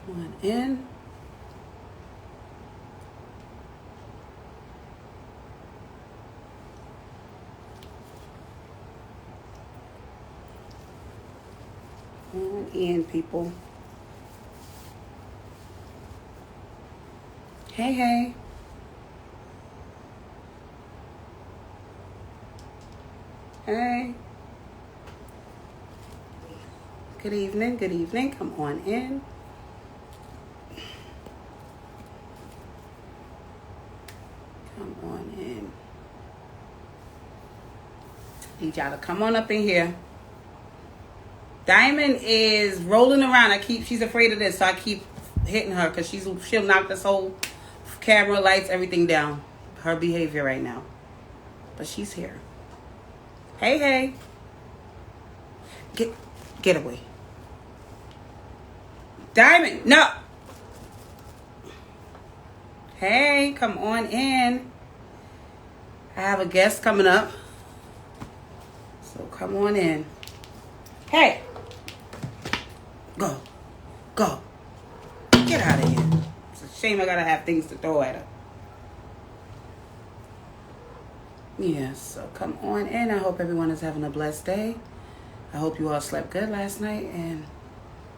One in. One in, people. Hey, hey. Hey. Good evening, good evening. Come on in. Come on in. Need y'all to come on up in here. Diamond is rolling around. She's afraid of this, so I keep hitting her because she'll knock this whole camera, lights, everything down. Her behavior right now. But she's here. Hey, hey. Get away. Diamond, no. Hey, come on in. I have a guest coming up. So come on in. Hey. Go. Get out of here. It's a shame I gotta have things to throw at her. Yeah, so come on in. I hope everyone is having a blessed day. I hope you all slept good last night and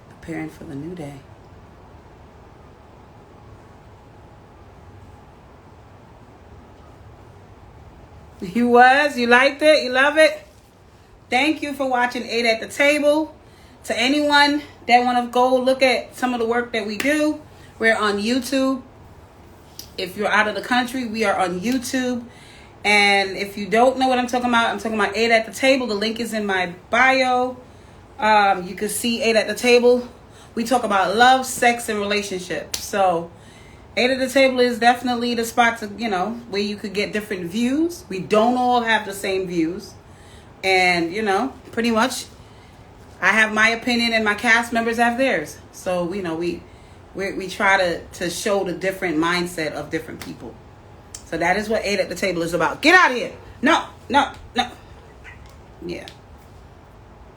preparing for the new day. You liked it? You love it? Thank you for watching 8 at the Table. To anyone that want to go look at some of the work that we do, we're on YouTube. If you're out of the country, we are on YouTube. And if you don't know what I'm talking about 8 at the Table. The link is in my bio. You can see 8 at the Table. We talk about love, sex, and relationships. So 8 at the Table is definitely the spot to, where you could get different views. We don't all have the same views. And, pretty much I have my opinion and my cast members have theirs. So, we try to show the different mindset of different people. So that is what 8 at the Table is about. Get out of here. No. Yeah.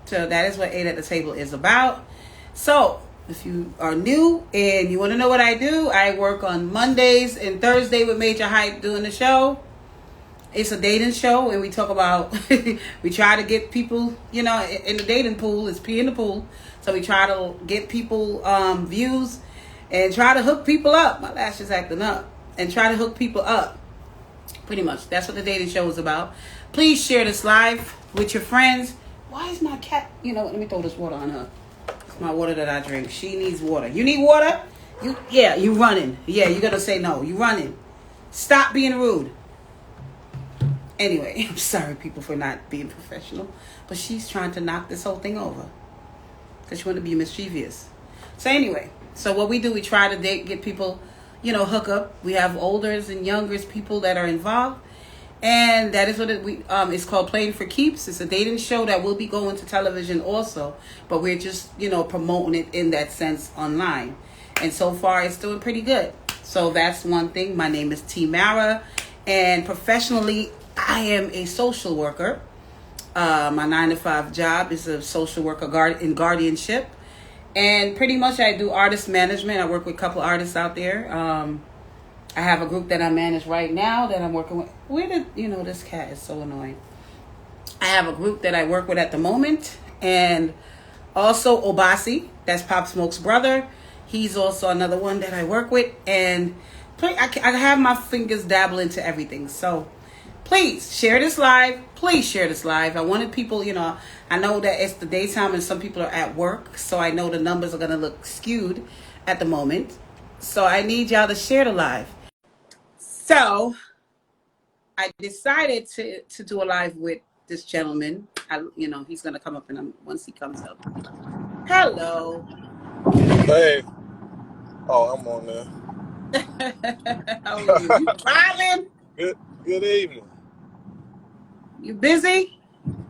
So that is what 8 at the Table is about. So if you are new and you want to know what I do, I work on Mondays and Thursday with Major Hype doing the show. It's a dating show, and we talk about, we try to get people, in the dating pool. It's pee in the pool. So we try to get people views and try to hook people up. My lash is acting up. And try to hook people up. Pretty much. That's what the dating show is about. Please share this live with your friends. Why is my cat, let me throw this water on her. It's my water that I drink. She needs water. You need water? You running. Yeah, you're going to say no. You running. Stop being rude. Anyway, I'm sorry, people, for not being professional. But she's trying to knock this whole thing over. Because she wants to be mischievous. So anyway, what we do, we try to get people, hook up. We have olders and youngers people that are involved. And that is what it's called Playing for Keeps. It's a dating show that will be going to television also. But we're just, promoting it in that sense online. And so far, it's doing pretty good. So that's one thing. My name is Teemara. And professionally, I am a social worker. My 9-to-5 job is a social worker in guardianship. And pretty much I do artist management. I work with a couple artists out there. I have a group that I manage right now that I'm working with. This cat is so annoying. I have a group that I work with at the moment. And also Obasi, that's Pop Smoke's brother. He's also another one that I work with. And I have my fingers dabble into everything. So please share this live. I wanted people, I know that it's the daytime and some people are at work. So I know the numbers are going to look skewed at the moment. So I need y'all to share the live. So I decided to do a live with this gentleman. He's going to come up once he comes up. Hello. Hey. Oh, I'm on there. How are you? You driving? Good evening. You busy?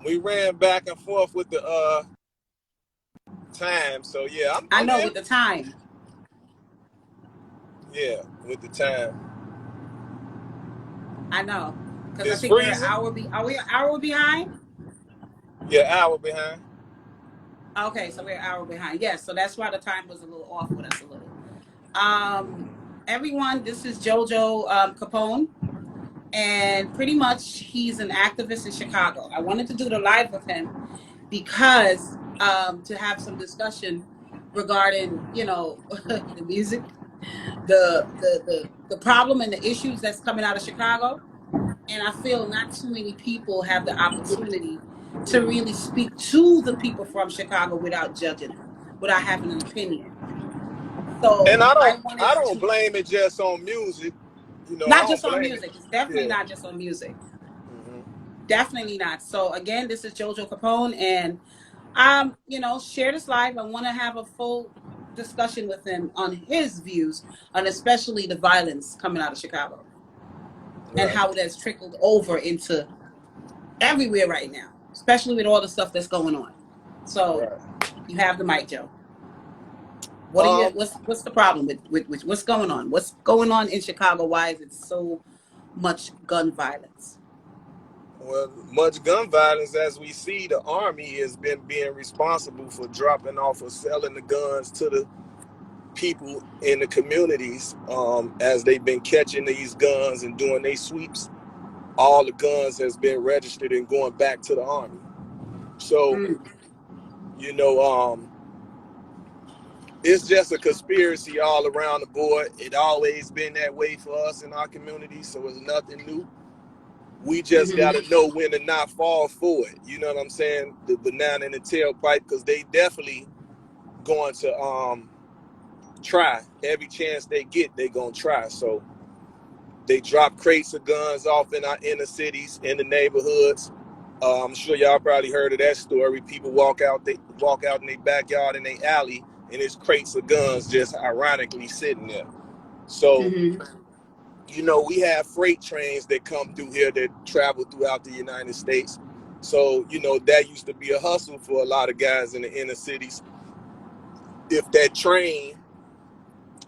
We ran back and forth with the time, so yeah, I know in. with the time. Yeah, with the time. I know. Because I It's think we're freezing. are we an hour behind? Yeah, hour behind. Okay, so we're an hour behind. Yes, so that's why the time was a little off with us a little. Everyone, this is Jojo Capone, and pretty much he's an activist in Chicago. I wanted to do the live with him because to have some discussion regarding, you know, the music, the problem and the issues that's coming out of Chicago. And I feel not too many people have the opportunity to really speak to the people from Chicago without judging them, without having an opinion. And So I I wanted don't to, blame it just on music. You know, I not don't just on blame it. music. It's definitely Yeah. not just on music. Hmm. Definitely not. So again, this is Jojo Capone, and you know, share this live. I want to have a full discussion with him on his views on especially the violence coming out of Chicago and Right. how it has trickled over into everywhere right now, especially with all the stuff that's going on. So Right. you have the mic, Joe. What are you? Um. What's the problem with what's going on? What's going on in Chicago? Why is it so much gun violence? Well, much gun violence as we see, the army has been being responsible for dropping off or selling the guns to the people in the communities as they've been catching these guns and doing their sweeps. All the guns has been registered and going back to the army. So, Mm, you know, it's just a conspiracy all around the board. It always been that way for us in our community, so it's nothing new. We just mm-hmm. got to know when to not fall for it. You know what I'm saying? The banana in the tailpipe, because they definitely going to try every chance they get. They gonna try. So they drop crates of guns off in our inner cities, in the neighborhoods. I'm sure y'all probably heard of that story. People they walk out in their backyard in their alley, and there's crates of guns just ironically sitting there. So, Mm-hmm. you know, we have freight trains that come through here that travel throughout the United States. So, you know, that used to be a hustle for a lot of guys in the inner cities. If that train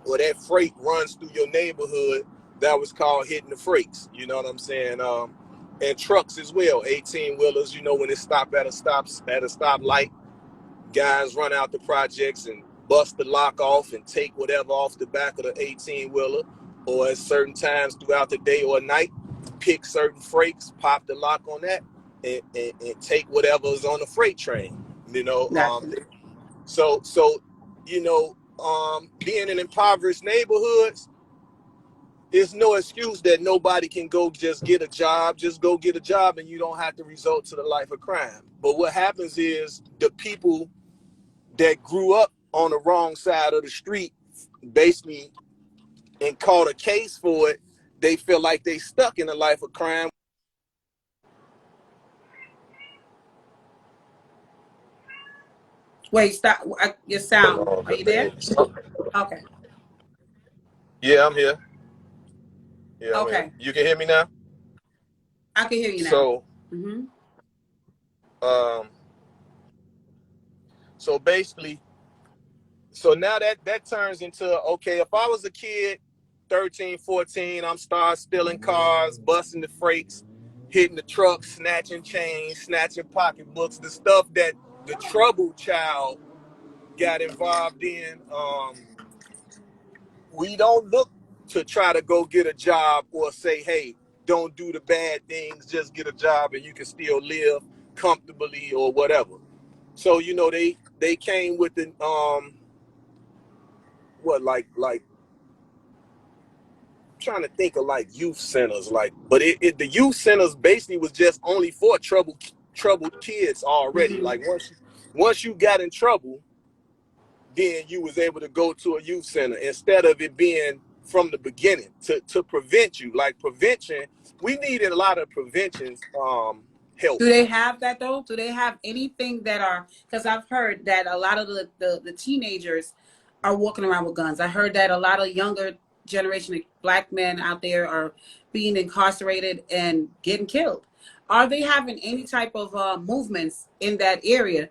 or that freight runs through your neighborhood, that was called hitting the freights. You know what I'm saying? And trucks as well, 18 wheelers. You know, when it stop at a stoplight, guys run out the projects and bust the lock off and take whatever off the back of the 18 wheeler, or at certain times throughout the day or night, pick certain freights, pop the lock on that, and take whatever is on the freight train. You know, Gotcha. so you know, being in impoverished neighborhoods, there's no excuse that nobody can go just get a job. Just go get a job, and you don't have to resort to the life of crime. But what happens is the people that grew up on the wrong side of the street, basically, and caught a case for it, they feel like they stuck in a life of crime. Wait, stop. Your sound. Oh, Are you man. there? Okay. Yeah, I'm here. Yeah, I'm here. Okay. You can hear me now? I can hear you now. So, Mm-hmm. um, so basically, so now that turns into, okay, if I was a kid, 13, 14, I'm start stealing cars, busting the freights, hitting the trucks, snatching chains, snatching pocketbooks, the stuff that the troubled child got involved in. We don't look to try to go get a job or say, hey, don't do the bad things, just get a job and you can still live comfortably or whatever. So, you know, they came with the what like trying to think of like youth centers, like, but the youth centers basically was just only for troubled kids already. Mm-hmm. Like once you got in trouble, then you was able to go to a youth center instead of it being from the beginning to prevent you. Like prevention, we needed a lot of prevention help. Do they have that though? Do they have anything that are? Because I've heard that a lot of the teenagers are walking around with guns. I heard that a lot of younger generation of black men out there are being incarcerated and getting killed. Are they having any type of movements in that area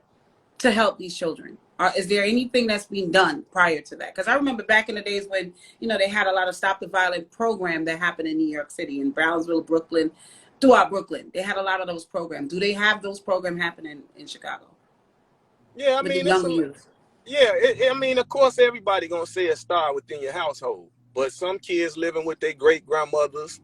to help these children? Or is there anything that's being done prior to that? Because I remember back in the days when, you know, they had a lot of Stop the Violent program that happened in New York City, in Brownsville, Brooklyn, throughout Brooklyn. They had a lot of those programs. Do they have those programs happening in Chicago Yeah, I with the mean it's younger youth? Yeah, I mean, of course, everybody gonna say a star within your household, but some kids living with their great grandmothers,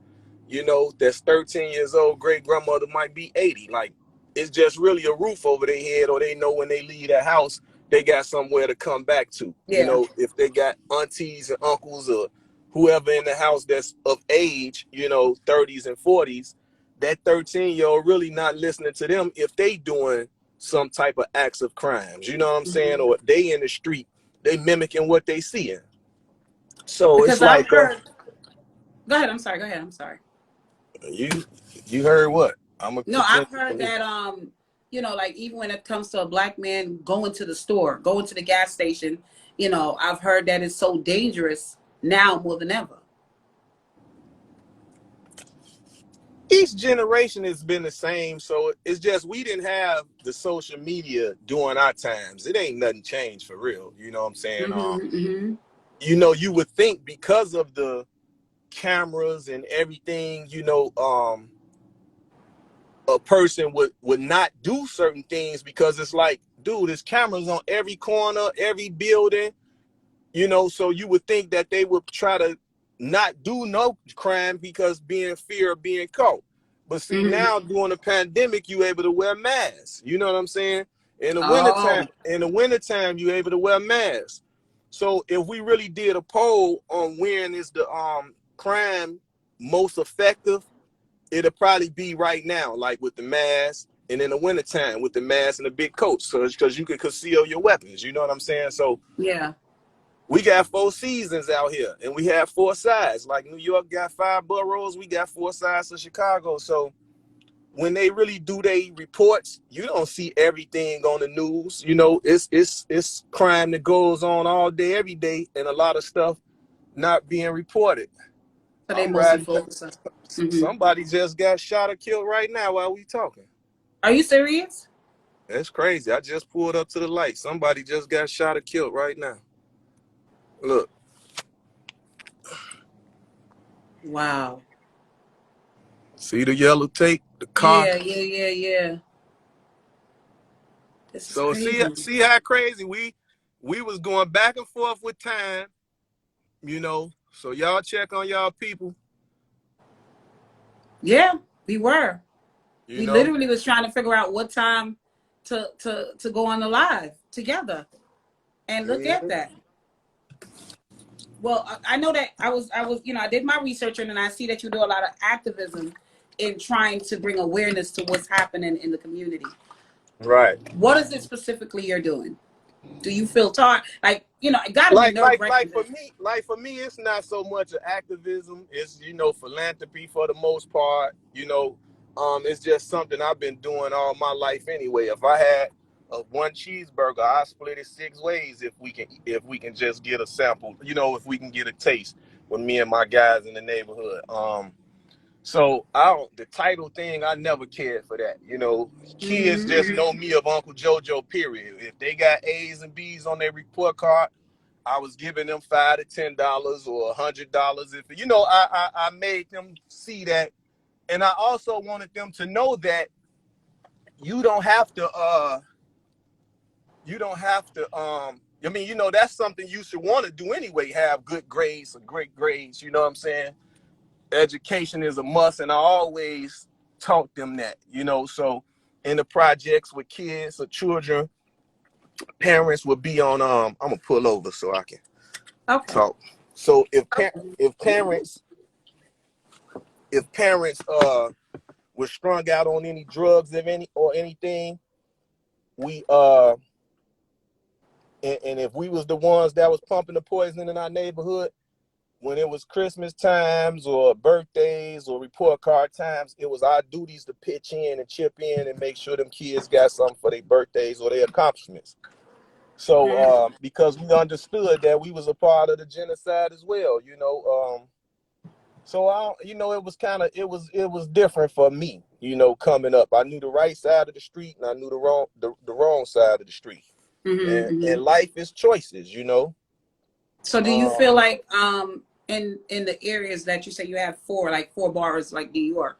you know, that's 13 years old, great grandmother might be 80. Like, it's just really a roof over their head, or they know when they leave that house, they got somewhere to come back to. You Yeah. know, if they got aunties and uncles or whoever in the house that's of age, you know, 30s and 40s, that 13-year-old really not listening to them if they doing some type of acts of crimes, you know what I'm saying? Hmm. Or they in the street, they mimicking what they seeing. So it's Because I've like, heard. Go ahead. I'm sorry. Go ahead. I'm sorry. you you heard what? I'm gonna No, I've continue to heard listen. that like even when it comes to a black man going to the store, going to the gas station, I've heard that it's so dangerous now more than ever. Each generation has been the same, so it's just we didn't have the social media during our times. It ain't nothing changed for real. You know what I'm saying? Hmm. Hmm. You know, you would think because of the cameras and everything, a person would not do certain things because it's like, dude, there's cameras on every corner, every building, so you would think that they would try to not do no crime because being fear of being caught. But see, Hmm. now during the pandemic, you able to wear masks. You know what I'm saying? Oh, In the wintertime, you able to wear masks. So if we really did a poll on when is the crime most effective, it'll probably be right now, like with the mask, and in the wintertime with the mask and the big coats, so because you can conceal your weapons. You know what I'm saying? So yeah. we got 4 seasons out here, and we have 4 sides. Like New York got 5 boroughs, we got 4 sides of Chicago. So when they really do their reports, you don't see everything on the news. You know, it's crime that goes on all day, every day, and a lot of stuff not being reported. So they I'm mostly riding. focus on. Hmm. Somebody just got shot or killed right now while we talking. Are you serious? That's crazy. I just pulled up to the light. Somebody just got shot or killed right now. Look, Wow. see the yellow tape, the car. Yeah, yeah, yeah, yeah. This is So see, crazy. see how crazy we was going back and forth with time, So y'all check on y'all people, Yeah, we were. you We know. literally was trying to figure out what time to go on the live together. And look at Mhm. that. Well, I know that I did my research and I see that you do a lot of activism in trying to bring awareness to what's happening in the community. Right. What is it specifically you're doing? Do you feel tired? Like, it got to be Like nerve like wracking. like for me, it's not so much an activism. It's philanthropy for the most part. It's just something I've been doing all my life anyway. If I had one cheeseburger, I split it 6 ways if we can just get a sample. If we can get a taste with me and my guys in the neighborhood. So the title thing, I never cared for that. Kids just Mm-hmm. know me of Uncle Jojo. Period. If they got A's and B's on their report card, I was giving them $5 to $10 or $100. If I made them see that, and I also wanted them to know that you don't have to. You don't have to. I mean, that's something you should want to do anyway. Have good grades or great grades. You know what I'm saying? Education is a must, and I always taught them that. So in the projects with kids or children, parents would be on. I'm gonna pull over so I can Okay. talk. So if parents were strung out on any drugs, if any or anything, we and if we was the ones that was pumping the poison in our neighborhood when it was Christmas times or birthdays or report card times, it was our duties to pitch in and chip in and make sure them kids got something for their birthdays or their accomplishments. So Mm-hmm. because we understood that we was a part of the genocide as well. So it was it was different for me, coming up. I knew the right side of the street and I knew the wrong side of the street. Mm-hmm. And Mm-hmm. life is choices. So do you Um, feel like in the areas that you say you have four bars like New York,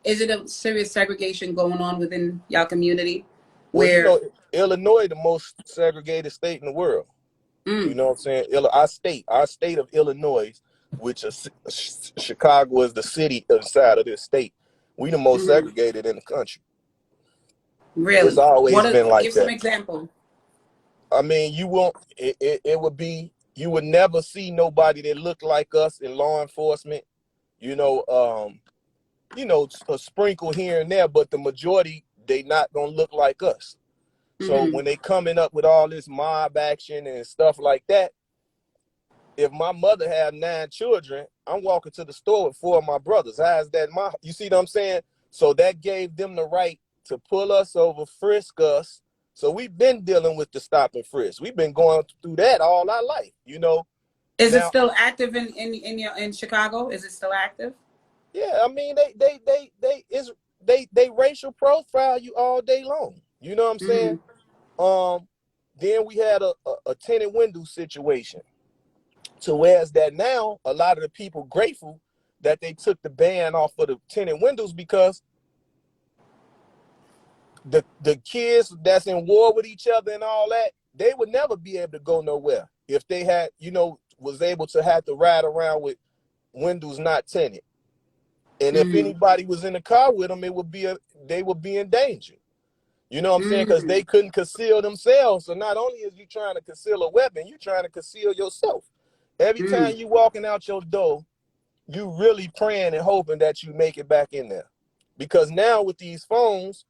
is it a serious segregation going on within y'all community Well, you where know, Illinois, the most segregated state in the world. You mm, know what I'm saying? Our state of Illinois, which is Chicago is the city inside of this state. We the most mm, segregated in the country. It's really, always been like give some that. example. I mean, you won't. It would be. You would never see nobody that looked like us in law enforcement. You know, a sprinkle here and there, but the majority they not gonna look like us. So Mm-hmm. when they coming up with all this mob action and stuff like that, if my mother had 9 children, I'm walking to the store with 4 of my brothers. How's that? You see what I'm saying? So that gave them the right to pull us over, frisk us. So we've been dealing with the stop and frisk. We've been going through that all our life, you know. Is it Now, still active in Chicago? Is it still active? yeah, I mean they racial profile you all day long. You know what I'm saying? Mm-hmm. Um, then we had a tinted window situation. To whereas that now, a lot of the people grateful that they took the ban off of the tinted windows because the kids that's in war with each other and all that, they would never be able to go nowhere if they had, was able to have to ride around with windows not tinted. And if Mm-hmm. anybody was in the car with them, they would be in danger. You know what I'm saying? Because Mm-hmm. they couldn't conceal themselves. So not only is you trying to conceal a weapon, you're trying to conceal yourself. Every Mm-hmm. time you walking out your door, you really praying and hoping that you make it back in there. Because now with these phones,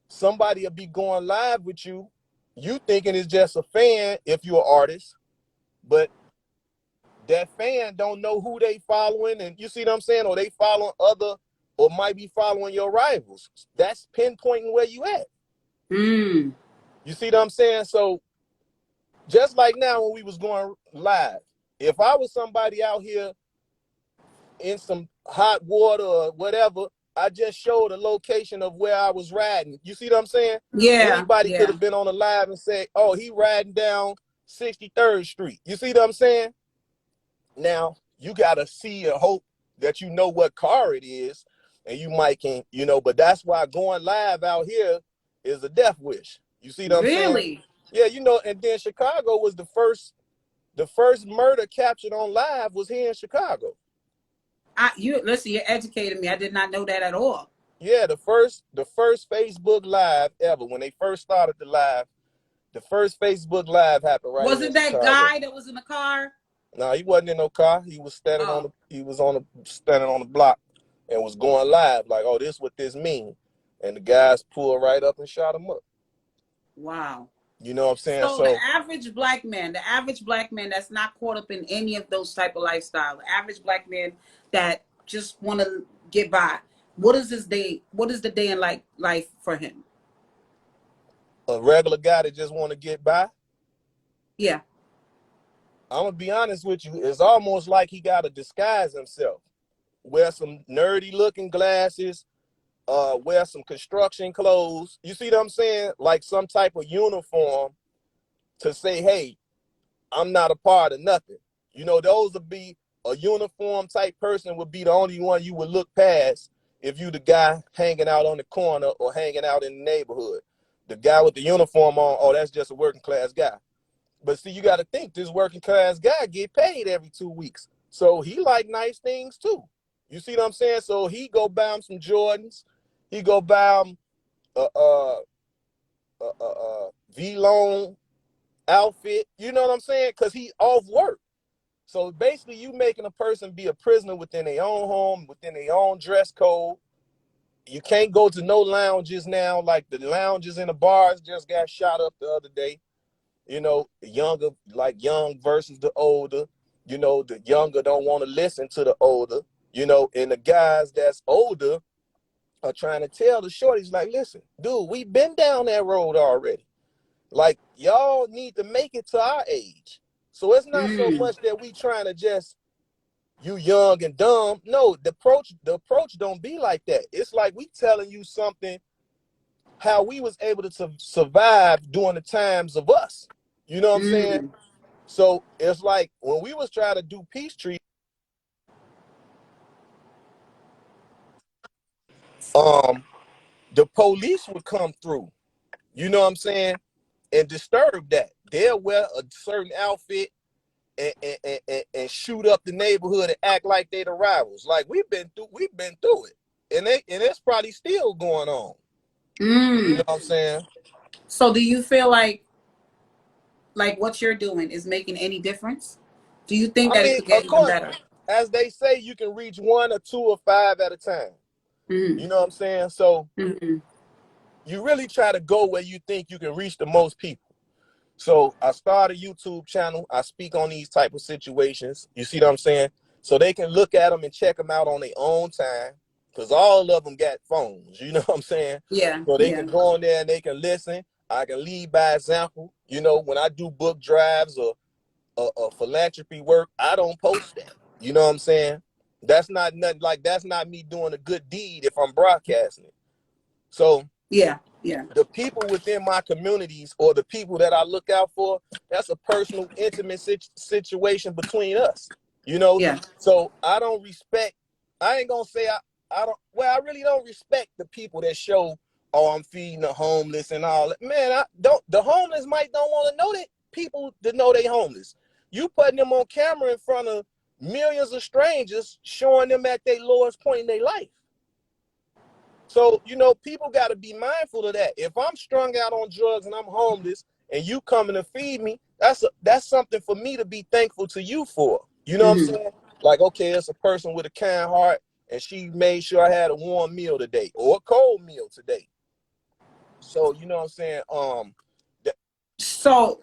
somebody will be going live with you. You thinking it's just a fan if you're an artist, but that fan don't know who they following, and you see what I'm saying? Or they following other, or might be following your rivals. That's pinpointing where you at. Mm. You see what I'm saying? So just like now when we was going live, if I was somebody out here in some hot water or whatever, I just showed a location of where I was riding. You see what I'm saying? Yeah, Anybody could yeah. have been on a live and say, "Oh, he riding down 63rd Street." You see what I'm saying? Now you gotta see and hope that you know what car it is, and you might can. But that's why going live out here is a death wish. You see what I'm saying? Really? Yeah, and then Chicago was the first murder captured on live was here in Chicago. You listen. You educated me. I did not know that at all. Yeah, the first Facebook Live ever when they first started the first Facebook Live happened right Was here in it that Chicago. guy that was in the car? No, he wasn't in no car. He was Oh, standing on the block and was going live like, "Oh, this what this mean," and the guys pulled right up and shot him up. wow. You know what I'm saying? So the So average black man that's not caught up in any of those type of lifestyle, the average black man that just want to get by. What is his day? What is the day in life for him? a regular guy that just want to get by, Yeah. I'm gonna be honest with you, it's almost like he got to disguise himself, wear some nerdy looking glasses, wear some construction clothes. You see what I'm saying? Like some type of uniform to say, "Hey, I'm not a part of nothing." Those would be a uniform type person would be the only one you would look past if you the guy hanging out on the corner or hanging out in the neighborhood. The guy with the uniform on, oh, that's just a working class guy. But see, you got to think this working class guy get paid every 2 weeks, so he like nice things too. You see what I'm saying? So he go buy him some Jordans. He go buy him a V-Lone outfit. You know what I'm saying? Because he off work. So basically, you making a person be a prisoner within their own home, within their own dress code. You can't go to no lounges now. Like the lounges in the bars just got shot up the other day. Younger, like young versus the older. The younger don't want to listen to the older. And the guys that's older are trying to tell the shorties, like, listen, dude, we've been down that road already. Like, y'all need to make it to our age. So it's not so Mm, much that we trying to just you young and dumb. No, the approach don't be like that. It's like we telling you something how we was able to survive during the times of us. You know what I'm saying? mm, So it's like when we was trying to do peace treaty, um, the police would come through. You know what I'm saying? And disturb that. They'll wear a certain outfit and shoot up the neighborhood and act like they the rivals. Like we've been through it. And it's probably still going on. You know what I'm saying? So do you feel like what you're doing is making any difference? Do you think I that it mean, could of get even course, better? as they say, you can reach 1 or 2 or 5 at a time. You know what I'm saying? So you really try to go where you think you can reach the most people. So I start a YouTube channel. I speak on these type of situations. You see what I'm saying? So they can look at them and check them out on their own time. Because all of them got phones. You know what I'm saying? Yeah, So they yeah, can go on there and they can listen. I can lead by example. You know, when I do book drives or philanthropy work, I don't post that. You know what I'm saying? That's not nothing like that's not me doing a good deed if I'm broadcasting it. So yeah, yeah, the people within my communities or the people that I look out for, that's a personal, intimate situation between us, you know? yeah. So I don't respect, I ain't gonna say I don't, well, I really don't respect the people that show, oh, I'm feeding the homeless and all that. Man, the homeless might don't want to know that people to know they homeless. You putting them on camera in front of millions of strangers, showing them at their lowest point in their life. So, you know, people got to be mindful of that. If I'm strung out on drugs and I'm homeless and you coming to feed me, that's something for me to be thankful to you for. You know what I'm saying? Like, okay, it's a person with a kind heart and she made sure I had a warm meal today or a cold meal today. So, you know what I'm saying? So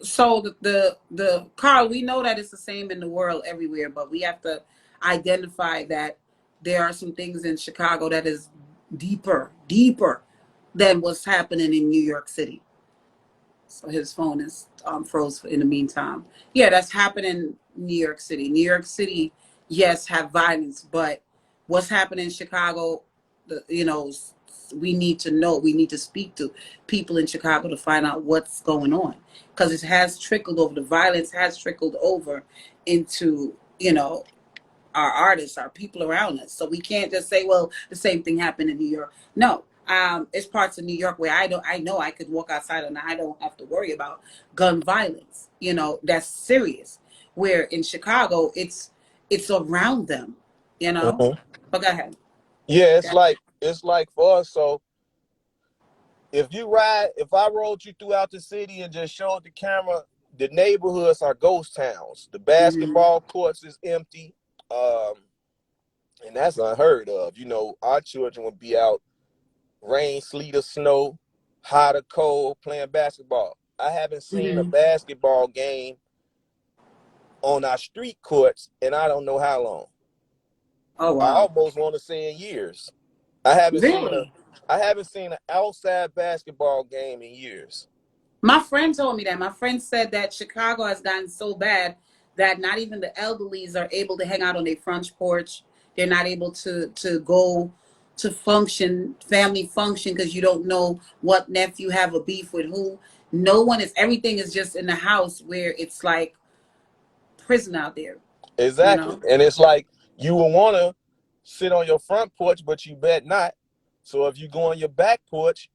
the Carl, we know that it's the same in the world everywhere, but we have to identify that there are some things in Chicago that is deeper than what's happening in New York City. So his phone is froze in the meantime. Yeah, that's happening in New York City. New York City, yes, have violence, but what's happening in Chicago, we need to know. We need to speak to people in Chicago to find out what's going on, because it has trickled over. The violence has trickled over into our artists, our people around us. So we can't just say, well, the same thing happened in New York. No, it's parts of New York where I know I could walk outside and I don't have to worry about gun violence. That's serious. Where in Chicago, it's around them. You know. Mhm. But go ahead. Yeah, Go it's like for us. So if I rode you throughout the city and just showed the camera, the neighborhoods are ghost towns. The Mm-hmm. basketball courts is empty. Um, and that's unheard of. You know, our children would be out, rain, sleet, or snow, hot or cold, playing basketball. I haven't seen a Mm-hmm. basketball game on our street courts and I don't know how long. Oh I wow. almost want to say in years. I haven't seen a Really? I haven't seen an outside basketball game in years. My friend told me that. My friend said that Chicago has gotten so bad that not even the elderlies are able to hang out on their front porch. They're not able to go to family function, because you don't know what nephew have a beef with who. No one is. Everything is just in the house, where it's like prison out there. You Exactly. know. And it's like you will want to sit on your front porch, but you bet not. So if you go on your back porch,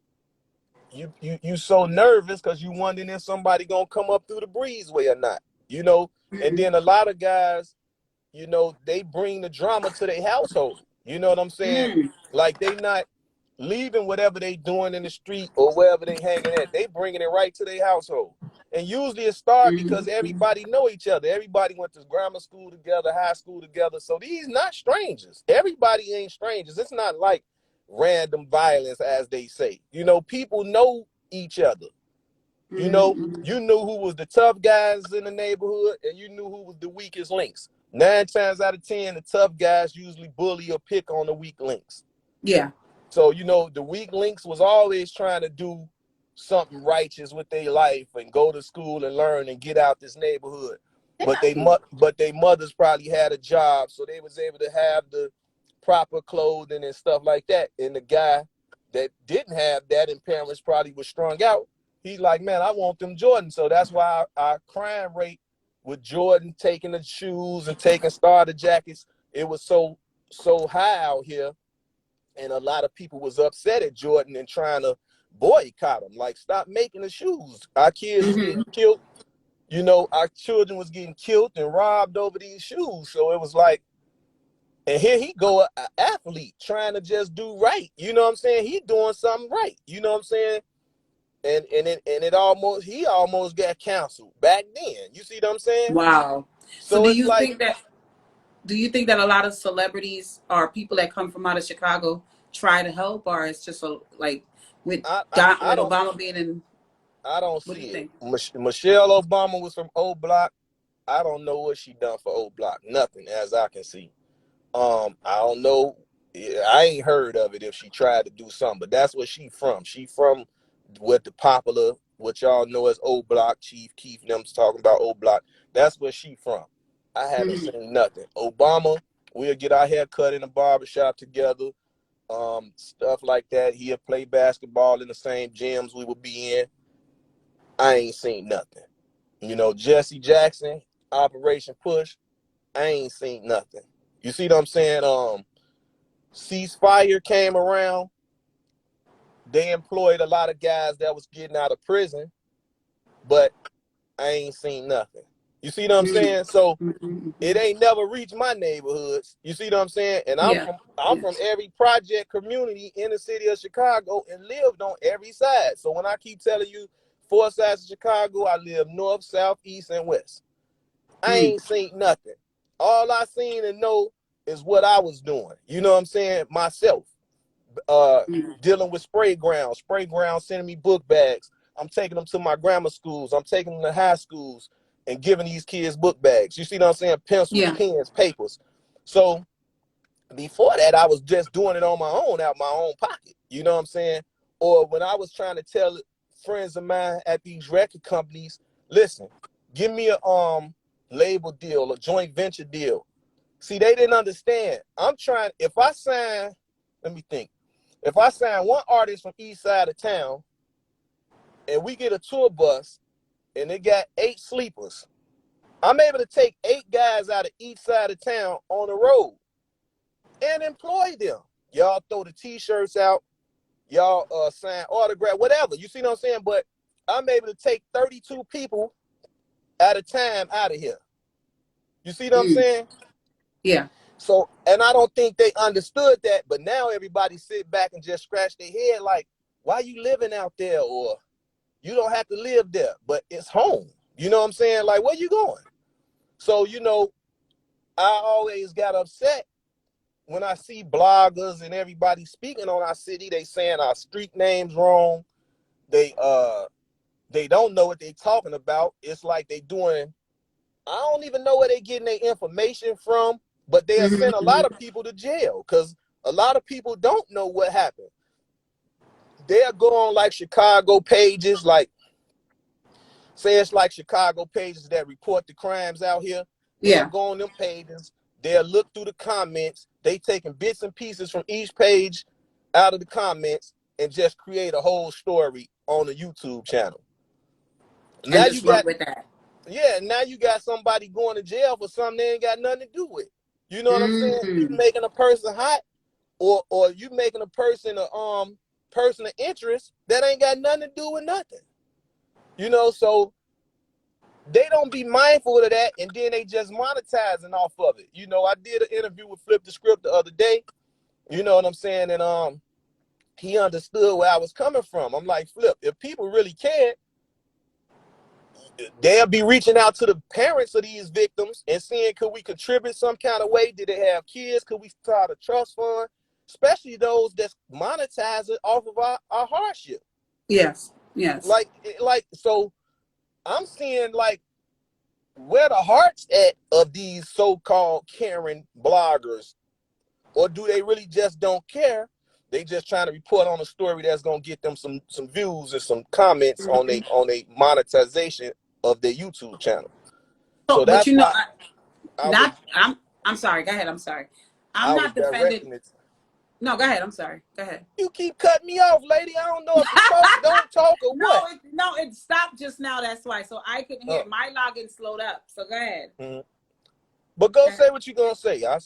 you so nervous because you wondering if somebody gonna come up through the breezeway or not. You know, and Mm-hmm. then a lot of guys, you know, they bring the drama to their household. You know what I'm saying? Mm. Like they not leaving whatever they doing in the street or wherever they hanging at. They bringing it right to their household. And usually it start because Mm-hmm. everybody know each other. Everybody went to grammar school together, high school together. So these not strangers. Everybody ain't strangers. It's not like random violence, as they say. You know, people know each other. You know, Mm-hmm. you knew who was the tough guys in the neighborhood and you knew who was the weakest links. 9 times out of 10, the tough guys usually bully or pick on the weak links. Yeah. So, you know, the weak links was always trying to do something righteous with their life and go to school and learn and get out this neighborhood. But they mothers probably had a job, so they was able to have the proper clothing and stuff like that. And the guy that didn't have that and parents probably was strung out, he's like, man, I want them Jordan. So that's why our crime rate with Jordan taking the shoes and taking starter jackets, it was so high out here, and a lot of people was upset at Jordan and trying to boycott them. Like, stop making the shoes. Our kids is getting killed. You know, our children was getting killed and robbed over these shoes. So it was like, and here he go, an athlete trying to just do right. You know what I'm saying? He doing something right. You know what I'm saying? And he almost got canceled back then. You see what I'm saying? Wow. So So it's like, do you think that a lot of celebrities or people that come from out of Chicago try to help, or it's just like with with Obama being in? I don't What do you see it. think? Michelle Obama was from O Block. I don't know what she done for O Block. Nothing, as I can see. I don't know. I ain't heard of it if she tried to do something, but that's where she from. She from what the popular, what y'all know as O Block, Chief Keef and them's talking about O Block. That's where she from. I haven't seen nothing. Obama, we'll get our hair cut in a barbershop together, stuff like that. He'll play basketball in the same gyms we would be in. I ain't seen nothing. You know, Jesse Jackson, Operation Push, I ain't seen nothing. You see what I'm saying? Ceasefire came around. They employed a lot of guys that was getting out of prison, but I ain't seen nothing. You see what I'm saying? So it ain't never reached my neighborhoods. You see what I'm saying? And I'm from every project community in the city of Chicago and lived on every side. So when I keep telling you 4 sides of Chicago, I live north, south, east, and west. I ain't seen nothing. All I seen and know is what I was doing. You know what I'm saying? Myself. Dealing with spray ground sending me book bags. I'm taking them to my grammar schools. I'm taking them to high schools and giving these kids book bags. You see what I'm saying? Pencils, pens, papers. So before that, I was just doing it on my own, out my own pocket. You know what I'm saying? Or when I was trying to tell friends of mine at these record companies, listen, give me a label deal, a joint venture deal. See, they didn't understand. If I sign one artist from east side of town and we get a tour bus and it got 8 sleepers, I'm able to take 8 guys out of each side of town on the road and employ them. Y'all throw the t-shirts out, y'all sign autograph, whatever. You see what I'm saying? But I'm able to take 32 people at a time out of here. You see what I'm saying? Yeah. So, and I don't think they understood that, but now everybody sit back and just scratch their head like, why you living out there? Or you don't have to live there, but it's home. You know what I'm saying? Like, where you going? So, you know, I always got upset when I see bloggers and everybody speaking on our city. They saying our street names wrong. They don't know what they talking about. It's like they doing, I don't even know where they getting their information from, but they'll send a lot of people to jail because a lot of people don't know what happened. They'll go on like Chicago pages, like say it's like Chicago pages that report the crimes out here. They'll go on them pages. They'll look through the comments. They taking bits and pieces from each page out of the comments and just create a whole story on the YouTube channel. And just run with that. Yeah, now you got somebody going to jail for something they ain't got nothing to do with. You know what I'm saying? You making a person hot, or you making a person person of interest that ain't got nothing to do with nothing. You know, so they don't be mindful of that, and then they just monetizing off of it. You know, I did an interview with Flip the Script the other day. You know what I'm saying? And he understood where I was coming from. I'm like, Flip, if people really cared, they'll be reaching out to the parents of these victims and seeing, could we contribute some kind of way? Did they have kids? Could we start a trust fund? Especially those that's monetizing off of our hardship. Yes. Like, so I'm seeing like where the heart's at of these so-called caring bloggers, or do they really just don't care? They just trying to report on a story that's gonna get them some views and some comments on a monetization of their YouTube channel. So But that's you know, why I'm sorry. Go ahead. I'm sorry. I'm I was not defending. directing it. No, go ahead. I'm sorry. Go ahead. You keep cutting me off, lady. I don't know if the folks don't talk or what. It stopped just now. That's why. So I couldn't hear. My login slowed up. So go ahead. But go say what you're gonna say. I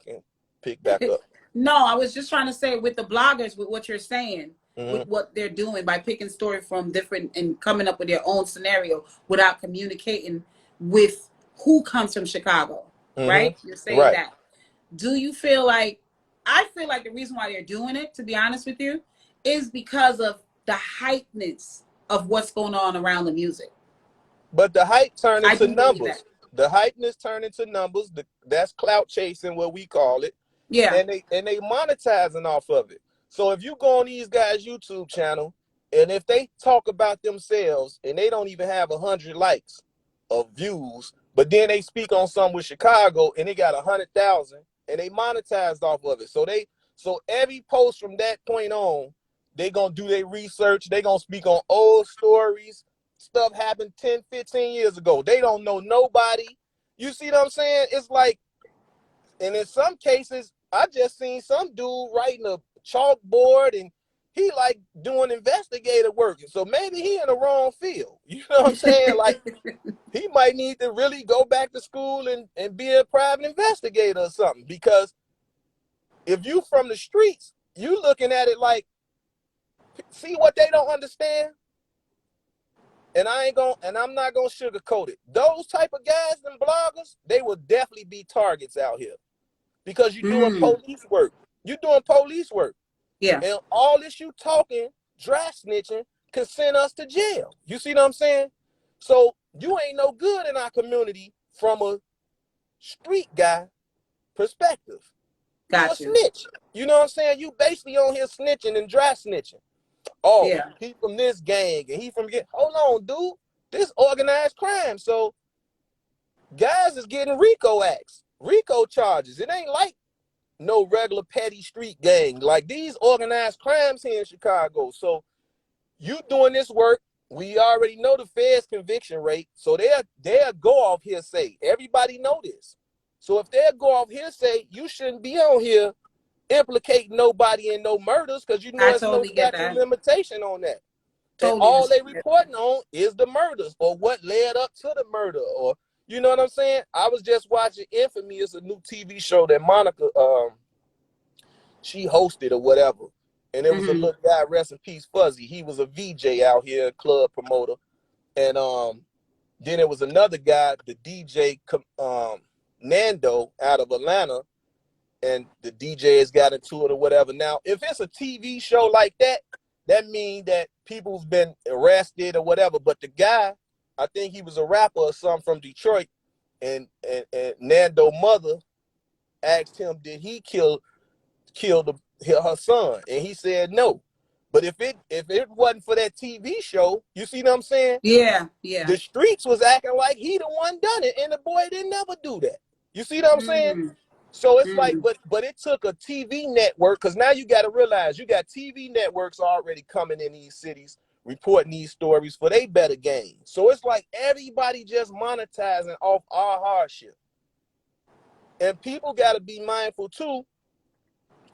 can pick back up. No, I was just trying to say with the bloggers, with what you're saying, with Mm-hmm. what they're doing by picking story from different and coming up with their own scenario without communicating with who comes from Chicago, right? You're Mm-hmm. saying Right. that. Do you feel like, I feel like the reason why they're doing it, to be honest with you, is because of the hypeness of what's going on around the music. But the hype turn I into do believe that. numbers. The hypeness turn into numbers. That's clout chasing, what we call it. Yeah. And they monetizing off of it. So if you go on these guys' YouTube channel, and if they talk about themselves and they don't even have 100 likes of views, but then they speak on something with Chicago and they got 100,000 and they monetized off of it. So every post from that point on, they gonna do their research. They gonna speak on old stories. Stuff happened 10, 15 years ago. They don't know nobody. You see what I'm saying? It's like, and in some cases, I just seen some dude writing a chalkboard and he like doing investigative work. So maybe he in the wrong field. You know what I'm saying? Like, he might need to really go back to school and be a private investigator or something. Because if you from the streets, you looking at it like, see what they don't understand? And I'm not gonna sugarcoat it. Those type of guys and bloggers, they will definitely be targets out here. Because you're doing police work. You're doing police work. Yeah. And all this you talking, dry snitching, can send us to jail. You see what I'm saying? So you ain't no good in our community from a street guy perspective. You a Got you. snitch. You know what I'm saying? You basically on here snitching and dry snitching. Oh, Yeah. he from this gang and he from hold on, dude. This organized crime. So guys is getting RICO acts, RICO charges. It ain't like no regular petty street gang, like these organized crimes here in Chicago. So you doing this work, we already know the Fed's conviction rate, so they'll go off hearsay. Everybody know this. So if they'll go off hearsay, you shouldn't be on here implicating nobody in no murders, because you know I there's no totally get statute of that. limitation on that. And Totally all they understand that. reporting on is the murders or what led up to the murder, or you know what I'm saying? I was just watching Infamy. It's a new TV show that Monica she hosted or whatever. And it was a little guy, rest in peace, Fuzzy. He was a VJ out here, club promoter. And then there was another guy, the DJ Nando out of Atlanta, and the DJs got into it or whatever. Now, if it's a TV show like that, that means that people's been arrested or whatever. But the guy, I think he was a rapper or something from Detroit, and Nando mother asked him, did he kill her son? And he said no. But if it wasn't for that TV show, you see what I'm saying? Yeah. Yeah. The streets was acting like he the one done it, and the boy didn't never do that. You see what I'm saying? So it's like, but it took a TV network, because now you got to realize you got TV networks already coming in these cities reporting these stories for they better gain. So it's like everybody just monetizing off our hardship. And people got to be mindful too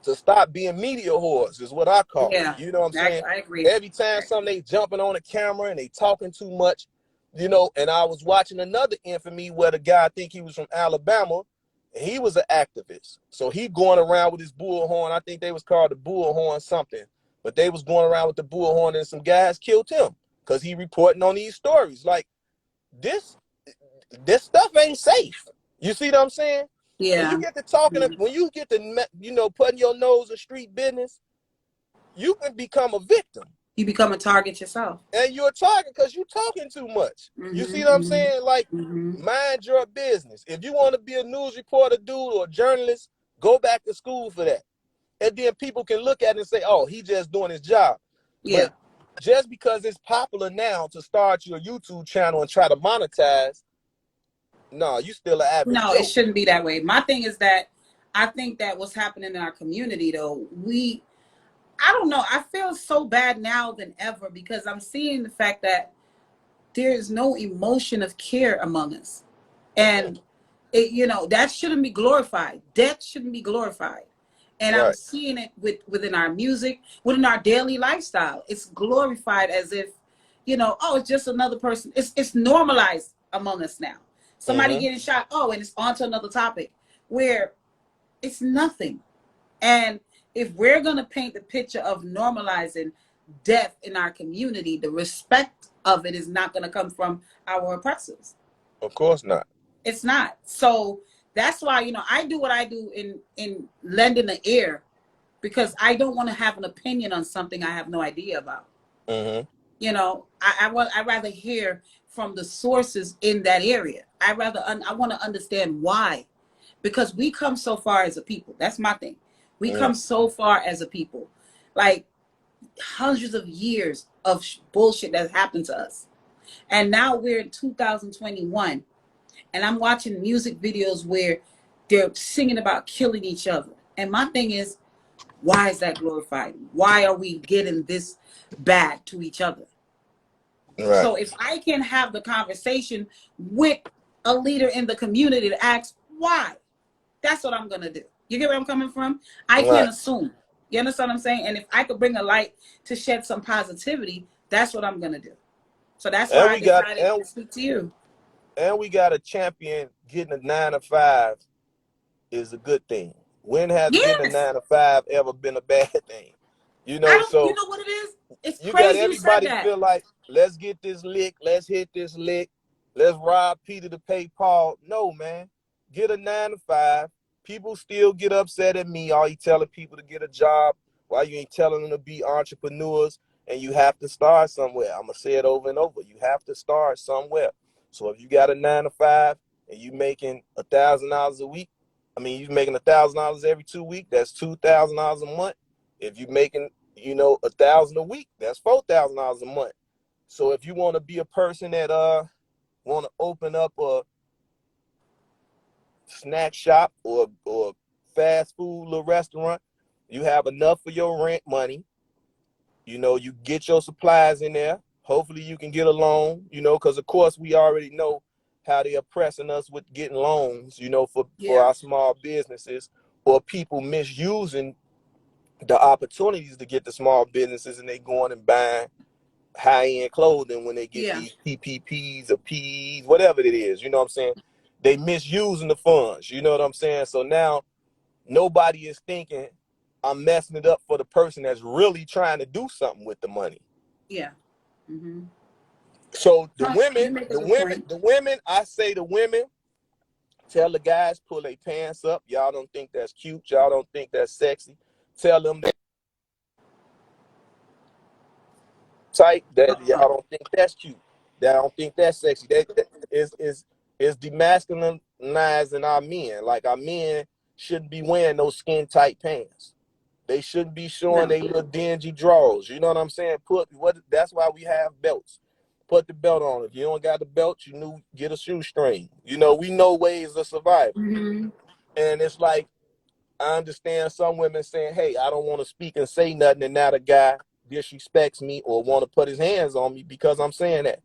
to stop being media whores, is what I call it. Yeah. You know what I'm saying? I agree. Every time something they jumping on a camera and they talking too much, you know. And I was watching another Infamy where the guy, I think he was from Alabama, and he was an activist. So he going around with his bullhorn. I think they was called the bullhorn something, but they was going around with the bullhorn, and some guys killed him because he reporting on these stories. Like, this stuff ain't safe. You see what I'm saying? When you Yeah. get to talking, when you get to, you know, putting your nose in street business, you can become a victim. You become a target yourself. And you're a target because you're talking too much. You see what I'm saying? Like, mind your business. If you want to be a news reporter, dude, or a journalist, go back to school for that. And then people can look at it and say, oh, he just doing his job. Yeah. But just because it's popular now to start your YouTube channel and try to monetize, no, you still an average No, Joe. it shouldn't be that way. My thing is that I think that what's happening in our community, though, I don't know. I feel so bad now than ever because I'm seeing the fact that there is no emotion of care among us. And, that shouldn't be glorified. Death shouldn't be glorified. And I'm Right. seeing it within our music, within our daily lifestyle. It's glorified as if, oh, it's just another person. It's normalized among us now. Somebody getting shot, oh, and it's on to another topic where it's nothing. And if we're going to paint the picture of normalizing death in our community, the respect of it is not going to come from our oppressors. Of course not. It's not. So that's why, you know, I do what I do in lending the ear, because I don't want to have an opinion on something I have no idea about. Mm-hmm. You know, I rather hear from the sources in that area. I want to understand why, because we come so far as a people. That's my thing. We Mm-hmm. come so far as a people, like hundreds of years of bullshit that happened to us, and now we're in 2021, and I'm watching music videos where they're singing about killing each other. And my thing is, why is that glorified? Why are we getting this bad to each other? Right. So if I can have the conversation with a leader in the community to ask why, that's what I'm going to do. You get where I'm coming from? I Right. can't assume. You understand what I'm saying? And if I could bring a light to shed some positivity, that's what I'm going to do. So that's why And I we got decided to speak to you. a champion. Getting a 9 to 5 is a good thing. When has getting a Yes. 9 to 5 ever been a bad thing? You I know, don't, you so know what it is? It's you got crazy you said everybody that. feel like, let's get this lick, let's hit this lick, let's rob Peter to pay Paul. No, man. Get a 9 to 5. People still get upset at me. Are you telling people to get a job? Why you ain't telling them to be entrepreneurs? And you have to start somewhere. I'm gonna say it over and over. You have to start somewhere. So if you got a 9 to 5 and you making $1,000 a week, I mean you making $1,000 every 2 weeks, that's $2,000 a month. If you making, 1,000 a week, that's $4,000 a month. So if you want to be a person that want to open up a snack shop or fast food little restaurant, you have enough for your rent money. You get your supplies in there. Hopefully you can get a loan, because of course we already know how they're oppressing us with getting loans, for Yeah. our small businesses, or people misusing the opportunities to get the small businesses, and they going and buying high-end clothing when they get Yeah. these PPPs or PEs, whatever it is, you know what I'm saying? They misusing the funds, you know what I'm saying? So now nobody is thinking I'm messing it up for the person that's really trying to do something with the money. Yeah. Mm-hmm. So the Huh, women, you make a the good women, point. the women, I say the women, tell the guys pull their pants up. Y'all don't think that's cute. Y'all don't think that's sexy. Tell them that tight, that y'all Uh-huh. don't think that's cute. That I don't think that's sexy. That is demasculinizing our men. Like, our men shouldn't be wearing those skin tight pants. They shouldn't be showing No. their little dingy drawers. You know what I'm saying? That's why we have belts. Put the belt on. If you don't got the belt, get a shoestring. We know ways of survival. Mm-hmm. And it's like, I understand some women saying, hey, I don't want to speak and say nothing, and now the guy disrespects me or want to put his hands on me because I'm saying that.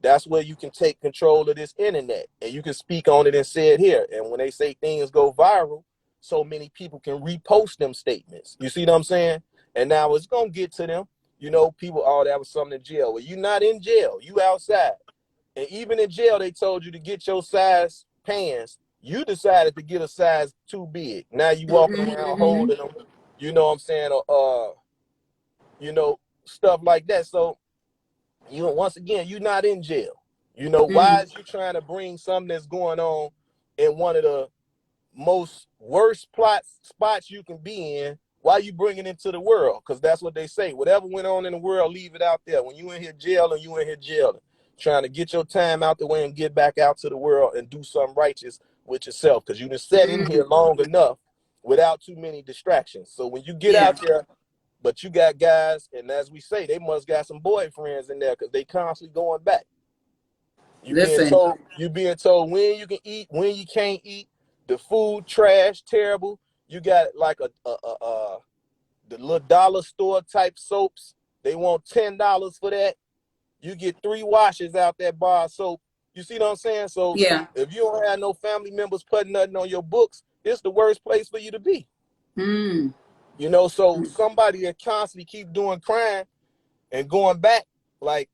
That's where you can take control of this internet and you can speak on it and say it here. And when they say things go viral, so many people can repost them statements. You see what I'm saying? And now it's going to get to them. People, oh, that was something in jail. Well, you're not in jail. You outside. And even in jail, they told you to get your size pants. You decided to get a size too big. Now you walking Mm-hmm. around Mm-hmm. holding them, you know what I'm saying? You know, stuff like that. So, once again, you're not in jail. Why Mm-hmm. is you trying to bring something that's going on in one of the most worst spots you can be in? Why you bringing it into the world? Because that's what they say. Whatever went on in the world, leave it out there. When you in here jailing, you in here jailing. Trying to get your time out the way and get back out to the world and do something righteous with yourself. Because you been sat in Mm-hmm. here long enough without too many distractions. So when you get Yeah. out there, but you got guys, and as we say, they must got some boyfriends in there because they constantly going back. Listen. You being told when you can eat, when you can't eat. The food trash, terrible. You got like the little dollar store type soaps. They want $10 for that. You get 3 washes out that bar of soap. You see what I'm saying? So Yeah. if you don't have no family members putting nothing on your books, it's the worst place for you to be. Mm. So somebody that constantly keep doing crime and going back, like,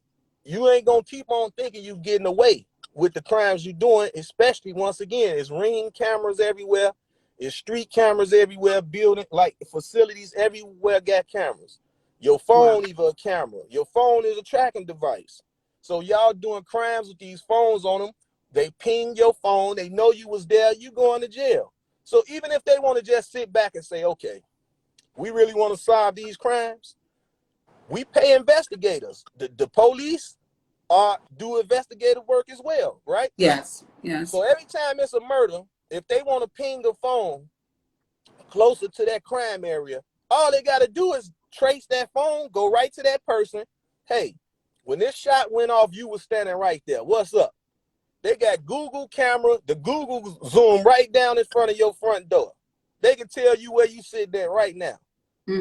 you ain't gonna keep on thinking you getting away with the crimes you doing, especially once again, it's ring cameras everywhere, it's street cameras everywhere, building like facilities everywhere got cameras. Your Wow. phone either a camera. Your phone is a tracking device. So y'all doing crimes with these phones on them. They ping your phone. They know you was there. You going to jail. So even if they want to just sit back and say, okay, we really want to solve these crimes, we pay investigators. The police do investigative work as well, right? Yes. Yes. So every time it's a murder, if they want to ping a phone closer to that crime area, all they got to do is trace that phone, go right to that person. Hey, when this shot went off, you were standing right there. What's up? They got Google camera, the Google zoom right down in front of your front door. They can tell you where you sit there right now.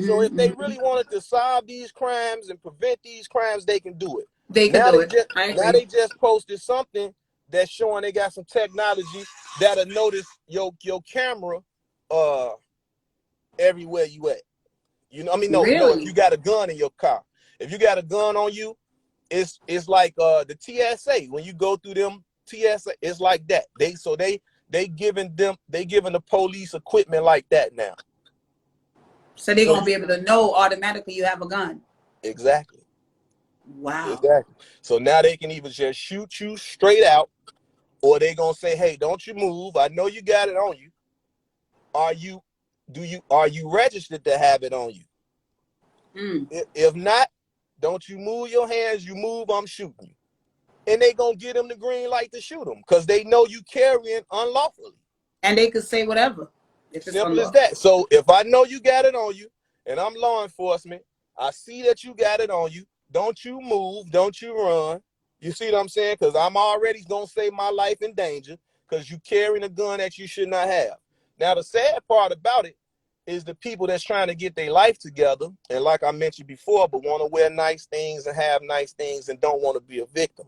So if they really wanted to solve these crimes and prevent these crimes, they can do it. They could Now do they it. just I now agree. they just posted something that's showing they got some technology that'll notice your camera everywhere you at. You know, I mean, no, if you Really? got a gun in your car, if you got a gun on you, it's like the TSA. When you go through them TSA, it's like that. They giving the police equipment like that now. So they're So gonna be able to know automatically you have a gun. exactly. Wow. Exactly. So now they can either just shoot you straight out, or they gonna say, "Hey, don't you move. I know you got it on you. Are you? Are you registered to have it on you? Mm. If not, don't you move your hands. You move, I'm shooting you." And they gonna give them the green light to shoot them because they know you carrying unlawfully. And they could say whatever if it's Simple as unlawful. that. So if I know you got it on you, and I'm law enforcement, I see that you got it on you. Don't you move. Don't you run. You see what I'm saying? Because I'm already gonna say my life in danger because you carrying a gun that you should not have. Now the sad part about it is the people that's trying to get their life together, and like I mentioned before, but want to wear nice things and have nice things and don't want to be a victim.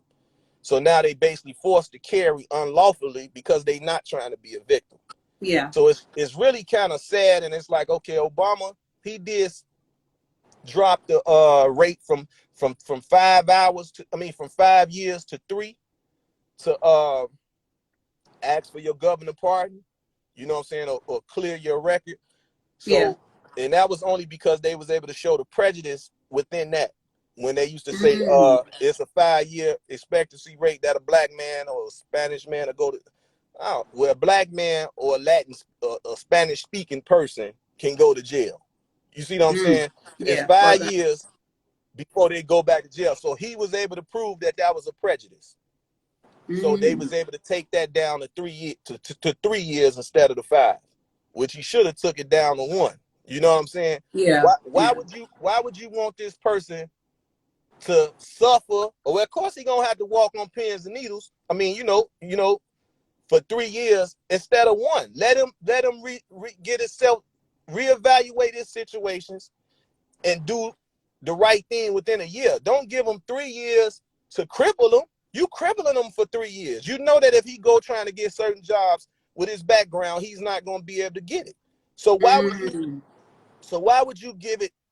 So now they basically forced to carry unlawfully because they not trying to be a victim. Yeah. So it's really kind of sad, and it's like, okay, Obama, he did drop the rate from 5 hours to, I mean, from 5 years to 3 to ask for your governor pardon, you know what I'm saying, or clear your record. Yeah. So, and that was only because they was able to show the prejudice within that. When they used to say Mm. it's a 5-year expectancy rate that a black man or a Spanish man will go to, where a black man or a Latin, a Spanish speaking person can go to jail. You see what I'm Mm. saying? It's Yeah. Well five done. years before they go back to jail. So he was able to prove that that was a prejudice. So they Mm. was able to take that down to 3 years instead of the 5, which he should have took it down to 1. You know what I'm saying? Yeah. Why Yeah. would you want this person to suffer? Well, of course he gonna have to walk on pins and needles. I mean, for 3 years instead of 1. Let him get himself, reevaluate his situations, and do the right thing within a year. Don't give him 3 years to cripple him. You crippling him for 3 years. You know that if he go trying to get certain jobs with his background, he's not going to be able to get it. So why would you? Mm. So why would you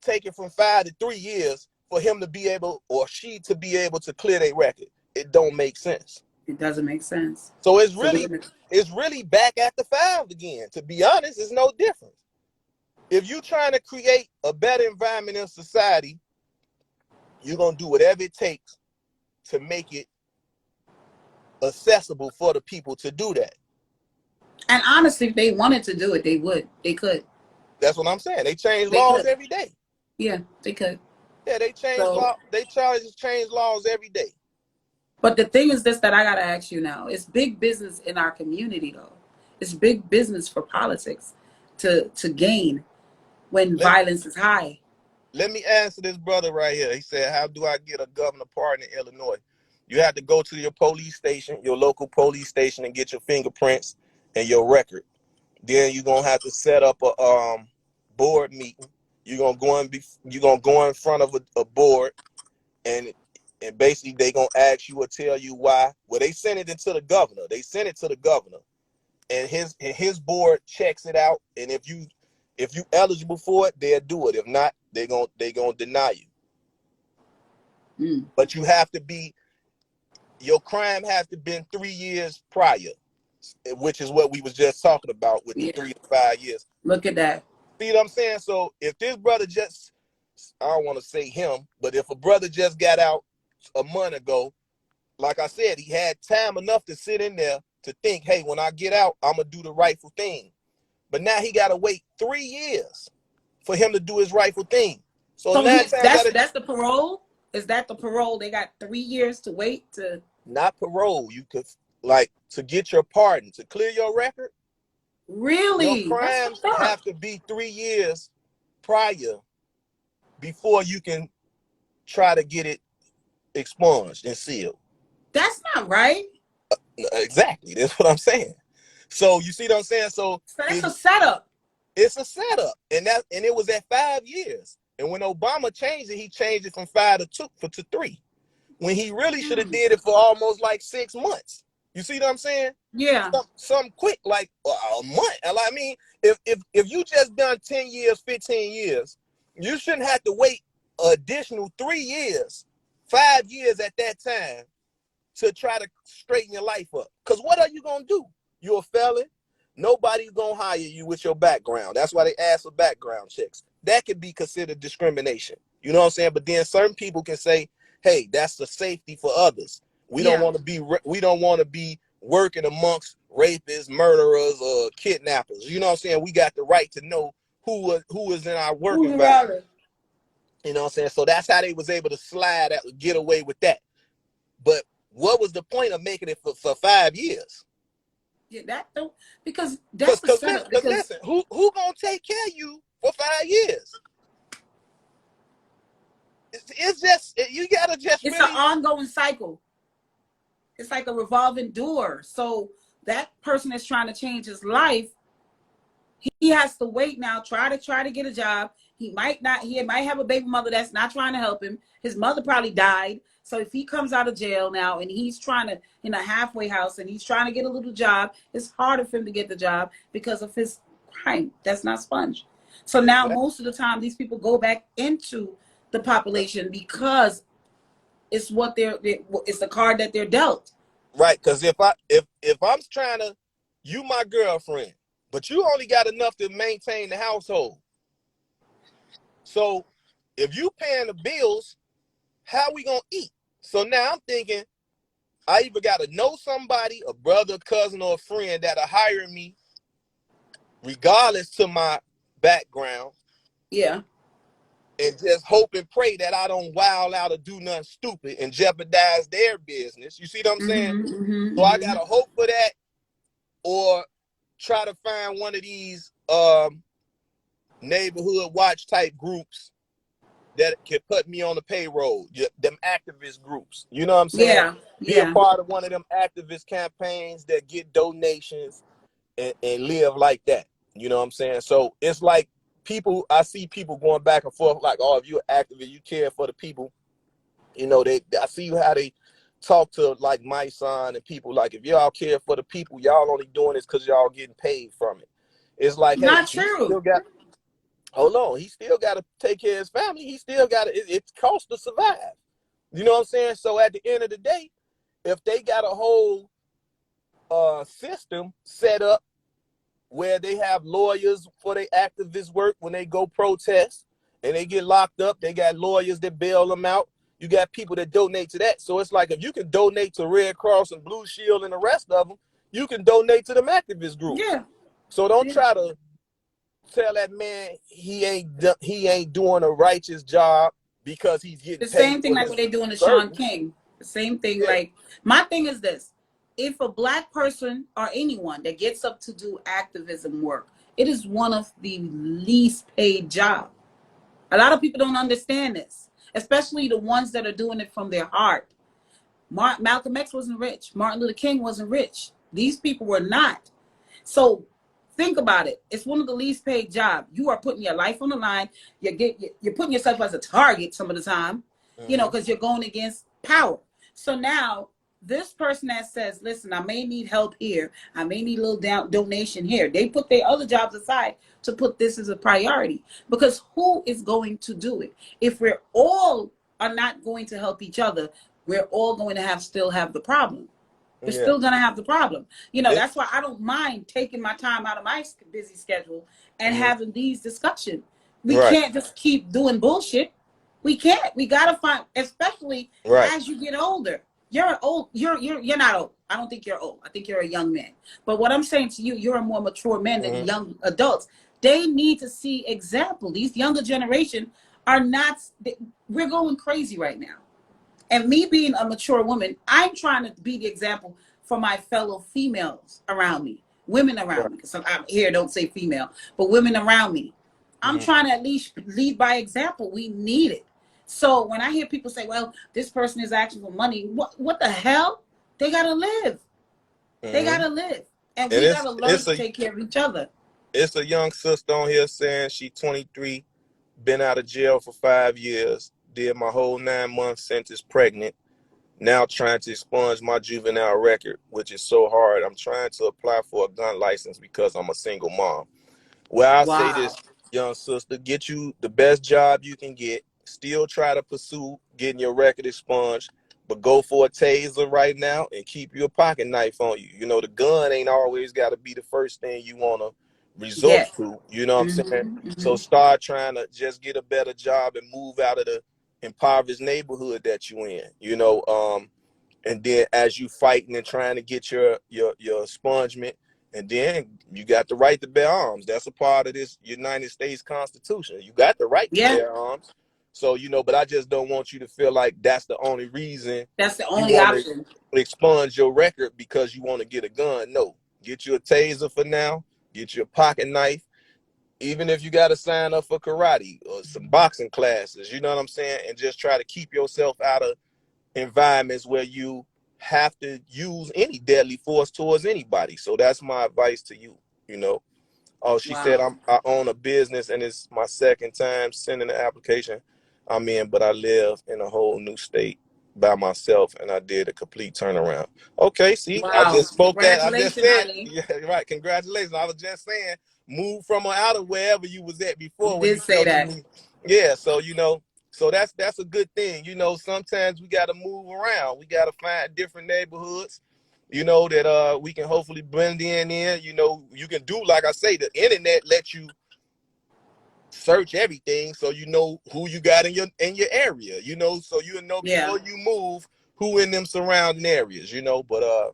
take it from 5 to 3 years for him to be able, or she to be able to clear their record? It don't make sense. It doesn't make sense. So So they're gonna. it's really back at the 5 again. To be honest, it's no different. If you're trying to create a better environment in society, you're gonna do whatever it takes to make it accessible for the people to do that. And honestly, if they wanted to do it, they would. They could. That's what I'm saying. They change They laws could. every day. Yeah, they could. Yeah, they change So, law. They change laws every day. but the thing is this that I gotta ask you now. It's big business in our community, though. It's big business for politics to gain when Let violence is high. Let me answer this brother right here. He said, "How do I get a governor pardon in Illinois?" You have to go to your police station, your local police station, and get your fingerprints and your record. Then you're gonna have to set up a board meeting. You're gonna go in front of a board, and basically they gonna ask you or tell you why. Well, they send it into the governor. They send it to the governor, and his board checks it out. And if you eligible for it, they'll do it. If not, they gonna deny you. Mm. But you have to be, your crime has to been 3 years prior, which is what we was just talking about with the Yeah. 3 to 5 years. Look at that. See what I'm saying? So if this brother just I don't want to say him, but if a brother just got out a month ago, like I said, he had time enough to sit in there to think, hey, when I get out, I'm gonna do the rightful thing. But now he gotta wait 3 years for him to do his rightful thing. So So 9 times out of that's the parole? Is that the parole? They got 3 years to wait to not parole. You could like to get your pardon, to clear your record. Your really? That's crimes fucked up. have to be 3 years prior before you can try to get it expunged and sealed. That's not right. Exactly. That's what I'm saying. So you see what I'm saying? So So that's a setup. it's a setup, and it was at 5 years. And when Obama changed it, he changed it from 5 to 3. When he really should have did it for almost like 6 months. You see what I'm saying? Yeah. Some quick, like a month. I mean, if you just done 10 years, 15 years, you shouldn't have to wait an additional 3 years, 5 years at that time to try to straighten your life up. Because what are you going to do? You're a felon. Nobody's going to hire you with your background. That's why they ask for background checks. That could be considered discrimination. You know what I'm saying? But then certain people can say, hey, that's the safety for others. We don't want to be working amongst rapists, murderers, or kidnappers. You know what I'm saying? We got the right to know who is in our work environment. You know what I'm saying? So that's how they was able to get away with that. But what was the point of making it for 5 years? Yeah, that don't, because that's the setup. Because listen, who gonna take care of you for 5 years? It's just, you gotta just it's really. an ongoing cycle. It's like a revolving door. So that person that's trying to change his life, he has to wait now, try to get a job. He might have a baby mother that's not trying to help him. His mother probably died. So if he comes out of jail now and he's trying to, in a halfway house, and he's trying to get a little job, it's harder for him to get the job because of his crime. That's not sponged. So now most of the time these people go back into the population because it's it's the card that they're dealt. Right, because if I'm trying to, you my girlfriend, but you only got enough to maintain the household. So if you paying the bills, how we gonna eat? So now I'm thinking, I either gotta know somebody, a brother, cousin, or a friend that'll hire me, regardless to my background. Yeah. And just hope and pray that I don't wild out or do nothing stupid and jeopardize their business. You see what I'm saying? So I gotta hope for that, or try to find one of these neighborhood watch type groups that can put me on the payroll, them activist groups. You know what I'm saying? Be a part of one of them activist campaigns that get donations and live like that. You know what I'm saying? So it's like I see people going back and forth like, oh, if you're an activist, you care for the people. You know, I see how they talk to like my son and people like, if y'all care for the people, y'all only doing this because y'all getting paid from it. It's like, hey, Not true. Hold on, he still got to take care of his family. He still got to, it costs to survive. You know what I'm saying? So at the end of the day, if they got a whole system set up where they have lawyers for their activist work when they go protest and they get locked up, they got lawyers that bail them out. You got people that donate to that. So it's like, if you can donate to Red Cross and Blue Shield and the rest of them, you can donate to them activist groups. Yeah. So don't try to tell that man he ain't doing a righteous job because he's getting the paid. Same thing like what they doing to Sean King. The same thing. Yeah. Like, my thing is this: if a black person or anyone that gets up to do activism work, it is one of the least paid jobs. A lot of people don't understand this, especially the ones that are doing it from their heart. Malcolm X wasn't rich. Martin Luther King wasn't rich. These people were not. So think about it. It's one of the least paid jobs. You are putting your life on the line. You're putting yourself as a target some of the time, you know, because you're going against power. So now this person that says, listen, I may need help here, I may need a little donation here, they put their other jobs aside to put this as a priority. Because who is going to do it? If we're all are not going to help each other, we're all going to still have the problem. We're still going to have the problem. You know, that's why I don't mind taking my time out of my busy schedule and having these discussions. We can't just keep doing bullshit. We can't. We gotta find, especially Right. as you get older. You're old. You're not old. I don't think you're old. I think you're a young man. But what I'm saying to you, you're a more mature man than young adults. They need to see example. These younger generation are not. We're going crazy right now. And me being a mature woman, I'm trying to be the example for my fellow females around me, women around Right. me. Because I'm here, don't say female, but women around me. I'm trying to at least lead by example. We need it. So when I hear people say, well, this person is asking for money, what the hell? They got to live. They got to live. And And we got to learn it's to a take care of each other. it's a young sister on here saying she 23, been out of jail for 5 years, did my whole 9 month sentence pregnant. Now trying to expunge my juvenile record, which is so hard. I'm trying to apply for a gun license because I'm a single mom. Well, I'll say this, Wow. young sister, get you the best job you can get. Still try to pursue getting your record expunged, but go for a taser right now and keep your pocket knife on you. You know, the gun ain't always got to be the first thing you want to resort Yes. to. You know what I'm saying? So start trying to just get a better job and move out of the impoverished neighborhood that you in. You know, and then as you fighting and trying to get your expungement, and then you got the right to bear arms. That's a part of this United States Constitution. You got the right to Yeah. bear arms. So, you know, but I just don't want you to feel like that's the only reason That's the you only want to option. expunge your record because you want to get a gun. No, get you a taser for now, get you a pocket knife, even if you got to sign up for karate or some boxing classes, you know what I'm saying? And just try to keep yourself out of environments where you have to use any deadly force towards anybody. So that's my advice to you, you know. Oh, she said Wow. I own a business and it's my second time sending the application I'm in, but I live in a whole new state by myself and I did a complete turnaround. Okay, see, I Wow. just spoke that. I just Congratulations, said, honey. yeah, right. Congratulations. I was just saying, move from or out of wherever you was at You before when did you say felt you that. moved. Yeah, so you know, so that's a good thing. You know, sometimes we gotta move around. We gotta find different neighborhoods, you know, that we can hopefully blend in. You know, you can do, like I say, the internet lets you search everything so you know who you got in your area, you know, so you know Yeah. before you move who in them surrounding areas, you know. But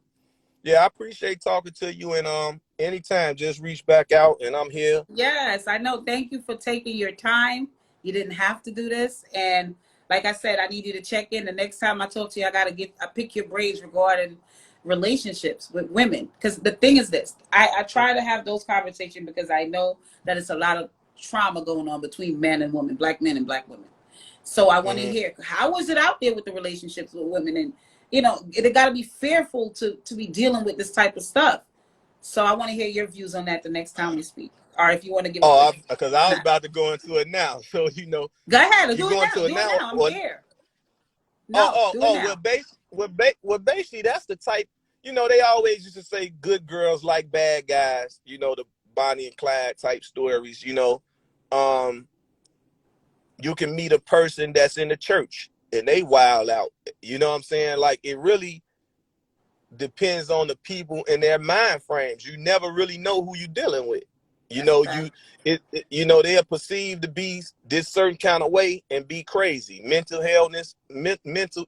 yeah, I appreciate talking to you, and anytime just reach back out and I'm here. Yes, I know. Thank you for taking your time. You didn't have to do this. And like I said, I need you to check in. The next time I talk to you, I pick your brains regarding relationships with women. Because the thing is this, I try to have those conversations because I know that it's a lot of trauma going on between men and women, black men and black women. So I want to hear, how is it out there with the relationships with women? And, you know, it got to be fearful to be dealing with this type of stuff. So I want to hear your views on that the next time we speak, or if you want to give a Oh, because I was nah. about to go into it now. So you know, Go ahead, you do it go now. into it Do it now, now. I'm or here. No, do it now. well, basically, that's the type. You know, they always used to say good girls like bad guys. You know, the Bonnie and Clyde type stories. You know, um, you can meet a person that's in the church and they wild out. You know what I'm saying? Like, it really depends on the people and their mind frames. You never really know who you're dealing with. You That's a know, fact. you know, they are perceived to be this certain kind of way and be crazy. Mental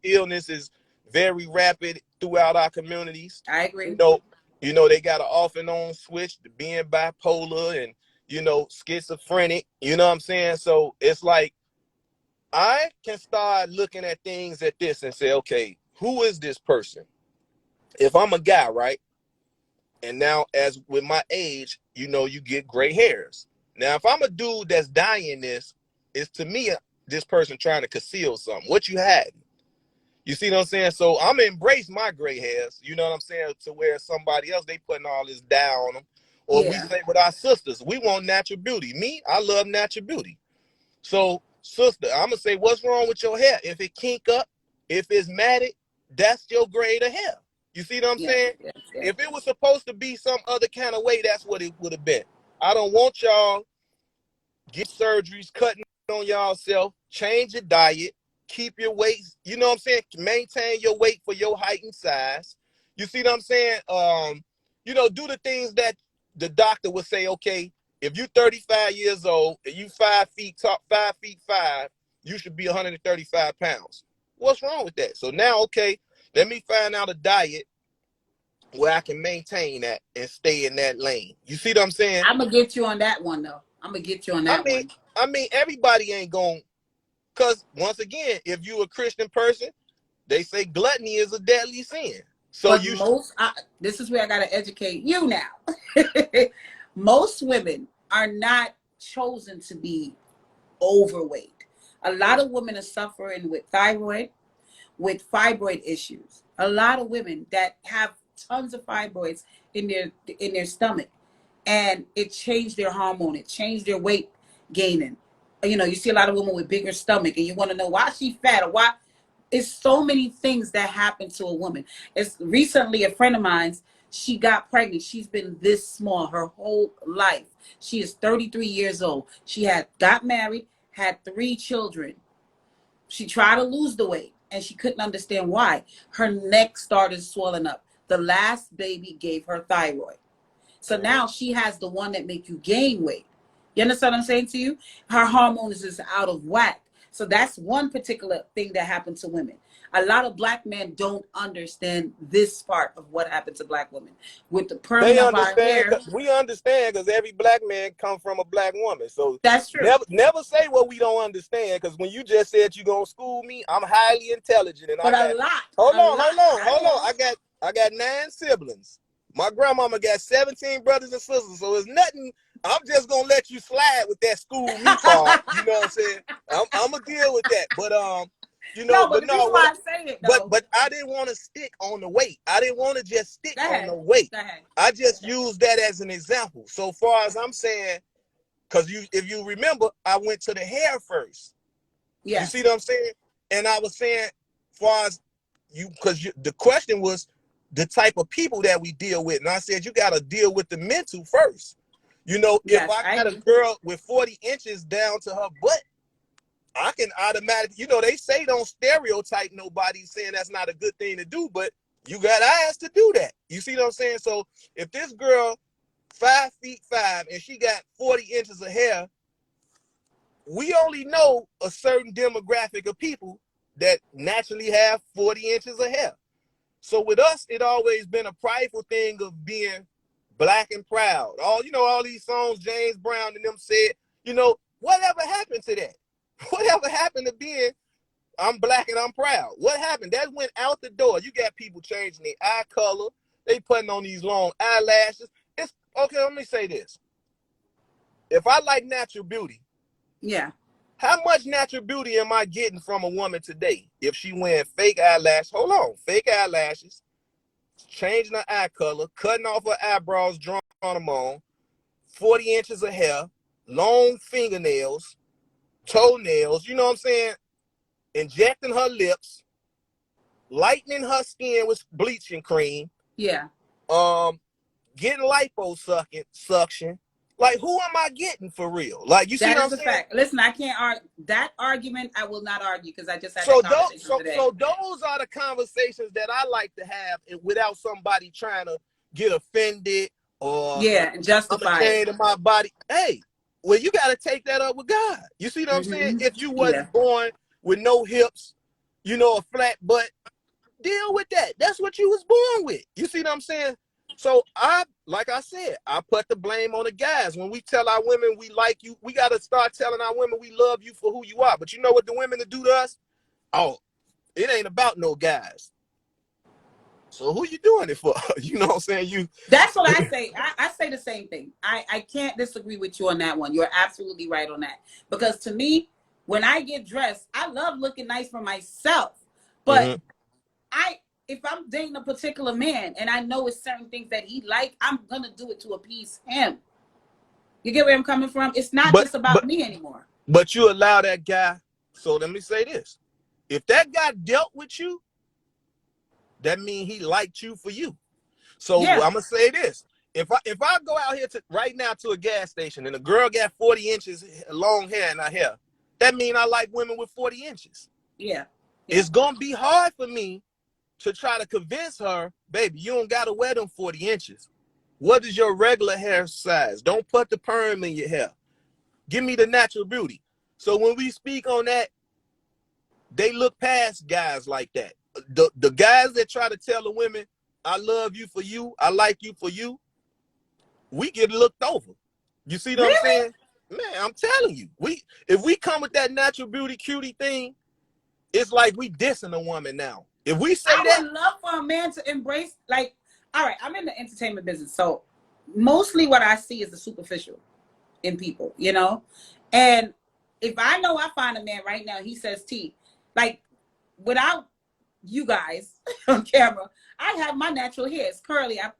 illness is very rapid throughout our communities. I You agree. know, they got an off and on switch to being bipolar and, you know, schizophrenic. You know what I'm saying? So it's like I can start looking at things at this and say, okay, who is this person? If I'm a guy, right? And now, as with my age, you know, you get gray hairs. Now, if I'm a dude that's dying this, it's to me, this person trying to conceal something. What you had. You see what I'm saying? So I'm gonna embrace my gray hairs, you know what I'm saying, to where somebody else, they putting all this down on them. Or we Yeah. say with our sisters, we want natural beauty. Me, I love natural beauty. So, sister, I'm gonna say, what's wrong with your hair? If it kink up, if it's matted, that's your grade of hair. You see what I'm Yes. saying? Yes. Yes. If it was supposed to be some other kind of way, that's what it would have been. I don't want y'all get surgeries, cutting on y'all self, change your diet, keep your weight, you know what I'm saying? Maintain your weight for your height and size. You see what I'm saying? You know, do the things that the doctor would say, okay, If you 35 years old and you 5'5", 5'5", you should be 135 pounds. What's wrong with that? So now, okay, let me find out a diet where I can maintain that and stay in that lane. You see what I'm saying? I'm gonna get you on that one though. I'm gonna get you on I that mean, one. everybody ain't going, because once again, if you a Christian person, they say gluttony is a deadly sin. So But you this is where I gotta educate you now. Most women are not chosen to be overweight. A lot of women are suffering with thyroid, with fibroid issues. A lot of women that have tons of fibroids in their stomach, and it changed their hormone, it changed their weight gaining. You know, you see a lot of women with bigger stomach, and you want to know why she's fat or why. It's so many things that happen to a woman. It's recently a friend of mine's, she got pregnant. She's been this small her whole life. She is 33 years old. She had got married, had 3 children. She tried to lose the weight and she couldn't understand why. Her neck started swelling up. The last baby gave her thyroid. So now she has the one that make you gain weight. You understand what I'm saying to you? Her hormones is out of whack. So that's one particular thing that happened to women. A lot of black men don't understand this part of what happened to black women. With the they perming of our understand. hair, We understand because every black man come from a black woman. So that's true. never say what we don't understand. Because when you just said you gonna school me, I'm highly intelligent, and I But got. Hold a on, lot, hold on. I got 9 siblings. My grandmama got 17 brothers and sisters. So it's nothing. I'm just gonna let you slide with that school me part. You know what I'm saying? I'm gonna deal with that. But no, but but the no, reason why I say it though, but I didn't want to stick on the weight. I didn't want to just stick go on the ahead, weight. go ahead. I just used that as an example. So far as I'm saying, because if you remember, I went to the hair first. You see Yes, what I'm saying? And I was saying, far as because the question was the type of people that we deal with. And I said, you got to deal with the mental first. You know, if yes, I I got a agree. girl with 40 inches down to her butt, I can automatically, they say don't stereotype nobody, saying that's not a good thing to do, but you got eyes to do that. You see what I'm saying? So if this girl 5'5" and she got 40 inches of hair, we only know a certain demographic of people that naturally have 40 inches of hair. So with us, it always been a prideful thing of being black and proud. All these songs James Brown and them said, whatever happened to that? Whatever happened to being I'm black and I'm proud? What happened? That went out the door. You got people changing their eye color. They putting on these long eyelashes. It's okay. Let me say this. If I like natural beauty, Yeah, how much natural beauty am I getting from a woman today? If she wearing fake eyelashes, hold on, fake eyelashes, changing her eye color, cutting off her eyebrows, drawing them on, 40 inches of hair, long fingernails, toenails, you know what I'm saying? Injecting her lips, lightening her skin with bleaching cream, yeah. um, getting liposuction. Like, who am I getting for real? Like, you see That what is I'm a saying? fact. Listen, I can't argue that argument. I will not argue because I just had that So those, conversation so, today. so those are the conversations that I like to have, and without somebody trying to get offended or Yeah, and I'm justify it. ashamed of my body. Hey, well, you got to take that up with God. You see what I'm saying? Mm-hmm. If you Yeah, wasn't born with no hips, a flat butt, deal with that. That's what you was born with. You see what I'm saying? So like I said, I put the blame on the guys. When we tell our women we like you, we got to start telling our women we love you for who you are. But you know what the women to do to us? Oh, it ain't about no guys. So who you doing it for? You know what I'm saying? that's what I say. I say the same thing. I can't disagree with you on that one. You're absolutely right on that. Because to me, when I get dressed, I love looking nice for myself. But Mm-hmm. if I'm dating a particular man and I know it's certain things that he like, I'm gonna do it to appease him. You get where I'm coming from? It's not But just about but me anymore. but you allow that guy. So let me say this: if that guy dealt with you, that means he liked you for you. So Yeah, I'm gonna say this: if I go out here right now to a gas station and a girl got 40 inches long hair in her hair, that means I like women with 40 inches. yeah, yeah. It's gonna be hard for me to try to convince her, baby, you don't gotta wear them 40 inches. What is your regular hair size? Don't put the perm in your hair. Give me the natural beauty. So when we speak on that, they look past guys like that. The guys that try to tell the women, I love you for you, I like you for you, we get looked over. You see what I'm Really? saying? Man, I'm telling you, if we come with that natural beauty cutie thing, it's like we dissing a woman now. If we say I that, would love for a man to embrace, like, all right, I'm in the entertainment business, so mostly what I see is the superficial in people, you know? And if I know I find a man right now, he says T, like, without you guys on camera, I have my natural hair. It's curly. I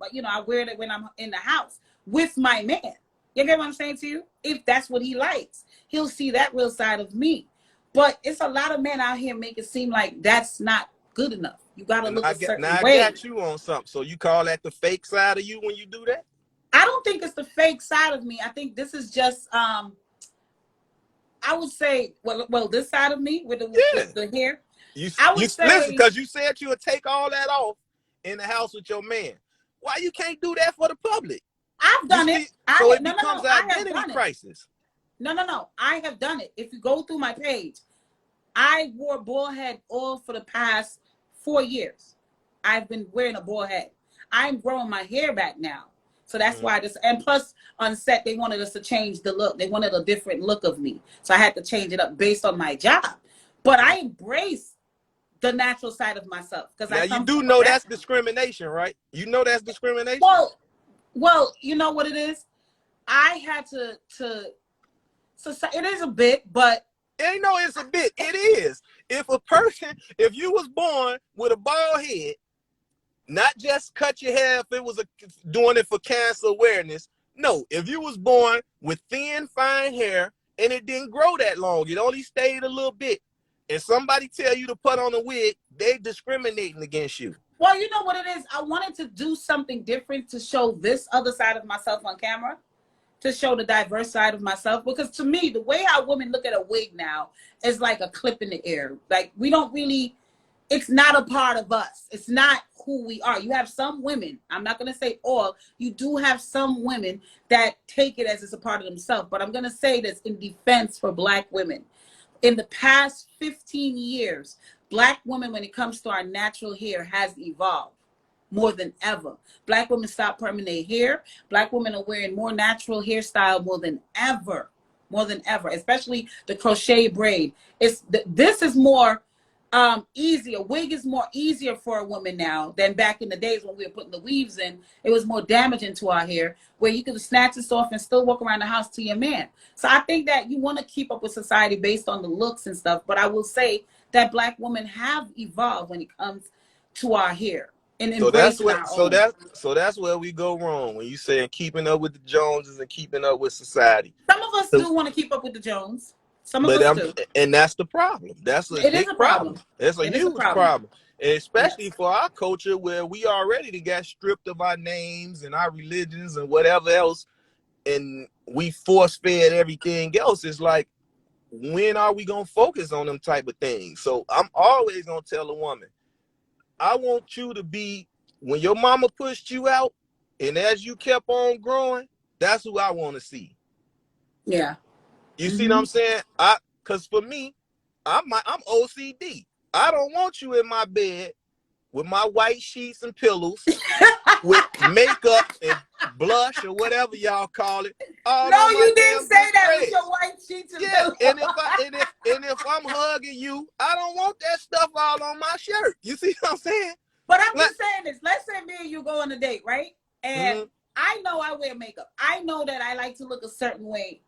wear it when I'm in the house with my man. You get what I'm saying to you? If that's what he likes, he'll see that real side of me. But it's a lot of men out here make it seem like that's not good enough. You got to look a certain I way. got you on something. So you call that the fake side of you when you do that? I don't think it's the fake side of me. I think this is just I would say well this side of me with the hair. I would say, listen, because you said you would take all that off in the house with your man. Why you can't do that for the public? I've done it. So it becomes an identity crisis. No. I have done it. If you go through my page, I wore bald head all for the past 4 years. I've been wearing a bald head. I'm growing my hair back now. So that's why this, and plus on set, they wanted us to change the look. They wanted a different look of me. So I had to change it up based on my job. But I embrace the natural side of myself. Now you do know that's discrimination, right? You know that's discrimination? Well, you know what it is? I had to so it is a bit, but ain't no it's a bit. It is. If you was born with a bald head, not just cut your hair if it was doing it for cancer awareness. No, if you was born with thin, fine hair and it didn't grow that long, it only stayed a little bit, and somebody tell you to put on a wig, they discriminating against you. Well, you know what it is? I wanted to do something different to show this other side of myself on camera, to show the diverse side of myself. Because to me, the way how women look at a wig now is like a clip in the air. Like, we don't really, it's not a part of us. It's not who we are. You have some women, I'm not going to say all, you do have some women that take it as it's a part of themselves. But I'm going to say this in defense for Black women. In the past 15 years, Black women, when it comes to our natural hair, has evolved more than ever. Black women stopped perming their hair. Black women are wearing more natural hairstyle more than ever, especially the crochet braid. This is more easier. Wig is more easier for a woman now than back in the days when we were putting the weaves in. It was more damaging to our hair, where you could snatch this off and still walk around the house to your man. So I think that you want to keep up with society based on the looks and stuff. But I will say that Black women have evolved when it comes to our hair. And so that's where we go wrong when you say keeping up with the Joneses and keeping up with society. Some of us do want to keep up with the Jones. Some of us do. And that's the problem. That's a big problem. It's a huge problem. And especially for our culture, where we already got stripped of our names and our religions and whatever else, and we force-fed everything else. It's like, when are we going to focus on them type of things? So I'm always going to tell a woman, I want you to be, when your mama pushed you out, and as you kept on growing, that's who I want to see. Yeah. You see what I'm saying? Because for me, I'm OCD. I don't want you in my bed with my white sheets and pillows, with makeup and blush or whatever y'all call it. No, you didn't say that with your white sheets and pillows. And if I'm hugging you, I don't want that stuff all on my shirt. You see what I'm saying? But I'm just saying this. Let's say me and you go on a date, right? And I know I wear makeup. I know that I like to look a certain way,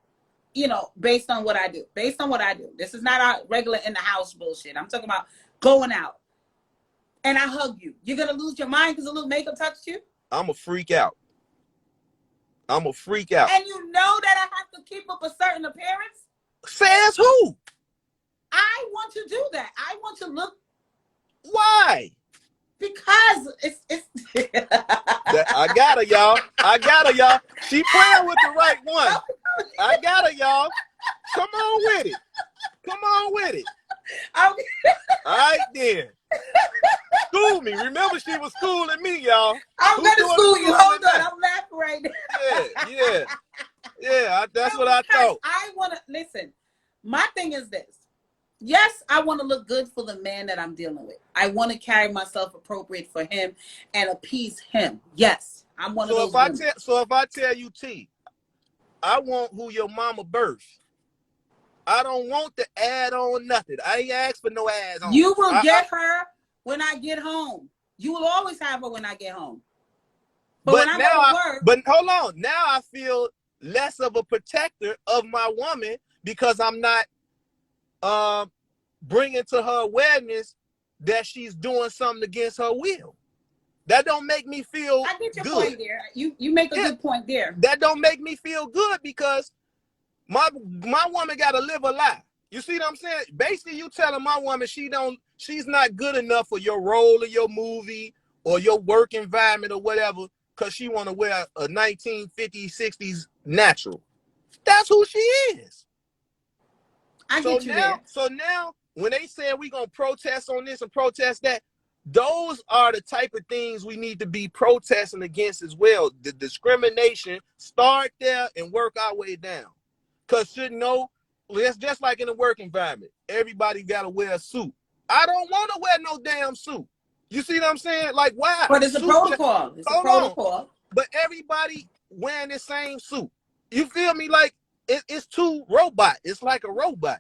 you know, based on what I do. This is not our regular in the house bullshit. I'm talking about going out. And I hug you. You're going to lose your mind because a little makeup touched you? I'm a freak out. And you know that I have to keep up a certain appearance? Says who? I want to do that. I want to look. Why? Because it's I got her, y'all. She playing with the right one. I got her, y'all. Come on with it. I'm, All right, then. School me. Remember, she was schooling me, y'all. I'm Who gonna doing the school you. schooling Hold on, now? I'm laughing right now. Yeah. That's No, what I because thought. I want to listen. My thing is this. Yes, I want to look good for the man that I'm dealing with. I want to carry myself appropriate for him and appease him. Yes, I'm one of So those women. if I tell you, T, I want who your mama birthed. I don't want to add on nothing. I ain't asked for no ads on. You will get her when I get home. You will always have her when I get home. But when But I go now, to work, but hold on. Now I feel less of a protector of my woman because I'm not bringing to her awareness that she's doing something against her will. That don't make me feel I get your good. point there. You make a Yeah, good point there. that don't make me feel good because my woman got to live a lie. You see what I'm saying? Basically, you telling my woman she's not good enough for your role in your movie or your work environment or whatever because she want to wear a 1950s, 60s natural. That's who she is. I So get you there. now, when they say we gonna protest on this and protest that, those are the type of things we need to be protesting against as well. The discrimination, start there and work our way down. Cause it's just like in the work environment. Everybody gotta wear a suit. I don't want to wear no damn suit. You see what I'm saying? Like, why? But it's a Suit. protocol. It's a Hold on. protocol. But everybody wearing the same suit. You feel me? Like it's too robot. It's like a robot.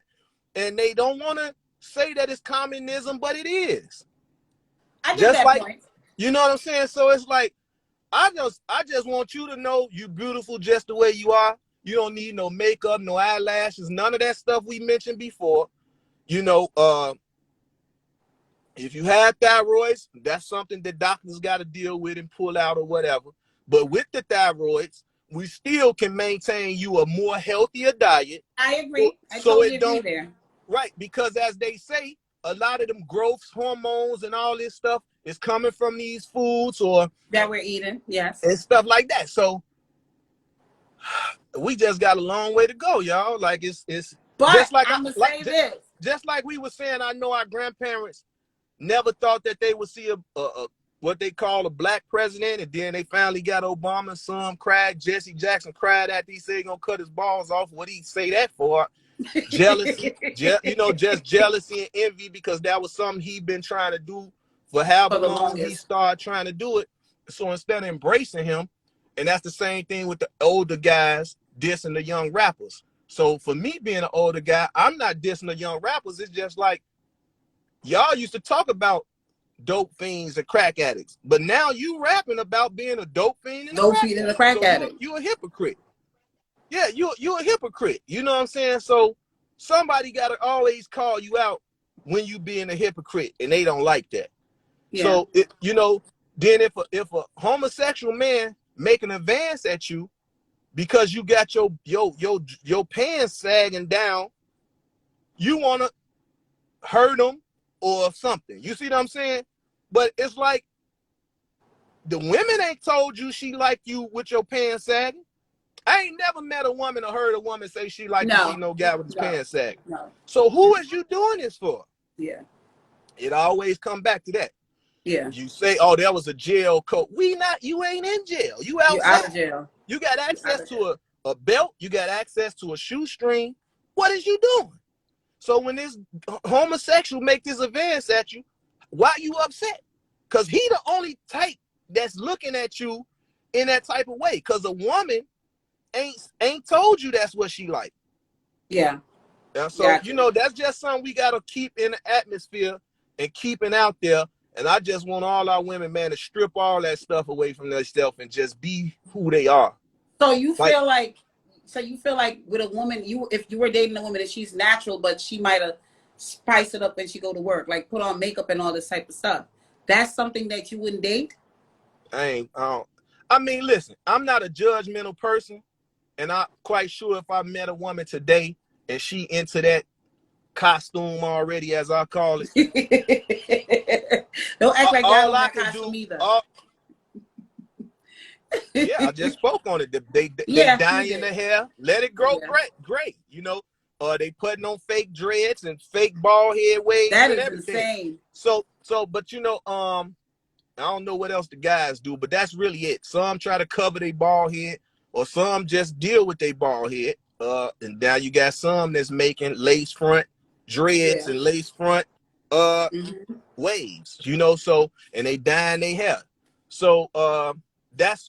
And they don't want to say that it's communism, but it is. I get Just that like, point. you know what I'm saying? So it's like, I just want you to know you beautiful just the way you are. You don't need no makeup, no eyelashes, none of that stuff we mentioned before. You know, if you have thyroids, that's something that doctors got to deal with and pull out or whatever. But with the thyroids, we still can maintain you a more healthier diet. I agree. I So totally it agree don't, there. right, because as they say, a lot of them growth hormones and all this stuff is coming from these foods or That we're eating, yes. and stuff like that. So we just got a long way to go, y'all. Like it's But just like I'm gonna say this. just like we were saying. I know our grandparents never thought that they would see a what they call a black president, and then they finally got Obama. Some cried. Jesse Jackson cried after he said he gonna cut his balls off. What he say that for? Jealousy, just jealousy and envy because that was something he'd been trying to do for however For the long he longest. started trying to do it. So instead of embracing him, and that's the same thing with the older guys dissing the young rappers. So for me being an older guy, I'm not dissing the young rappers. It's just like y'all used to talk about dope fiends and crack addicts, but now you rapping about being a dope fiend and a Dope crack feeding a addict. crack So addict. you a hypocrite. Yeah, you a hypocrite. You know what I'm saying? So somebody got to always call you out when you being a hypocrite, and they don't like that. Yeah. So then if a homosexual man make an advance at you because you got your pants sagging down, you want to hurt him or something. You see what I'm saying? But it's like the women ain't told you she like you with your pants sagging. I ain't never met a woman or heard a woman say she like to see No. no guy with his No. pants sagging. No. So who is you doing this for? Yeah. It always come back to that. Yeah. You say, oh, that was a jail coat. You ain't in jail. You You're out of outside. jail. You got You're out access of jail. to a belt. You got access to a shoestring. What is you doing? So when this homosexual make this advance at you, why you upset? Because he the only type that's looking at you in that type of way. Because a woman ain't told you that's what she like. Yeah. And so, Gotcha. that's just something we got to keep in the atmosphere and keeping out there. And I just want all our women, man, to strip all that stuff away from themselves and just be who they are. So you Like, feel like with a woman, if you were dating a woman and she's natural, but she might have spice it up when she go to work, like put on makeup and all this type of stuff. That's something that you wouldn't date? I mean, listen, I'm not a judgmental person. And I'm quite sure if I met a woman today and she into that costume already, as I call it, Don't act like y'all all don't I got can costume do, either. yeah, I just spoke on it. They Yeah, you dyeing the did. hair, let it grow Yeah. great. They putting on fake dreads and fake bald head waves That and is everything. insane. So, but I don't know what else the guys do, but that's really it. Some try to cover their bald head, or some just deal with their bald head. And now you got some that's making lace front dreads and lace front waves, so, and they dyeing their hair. So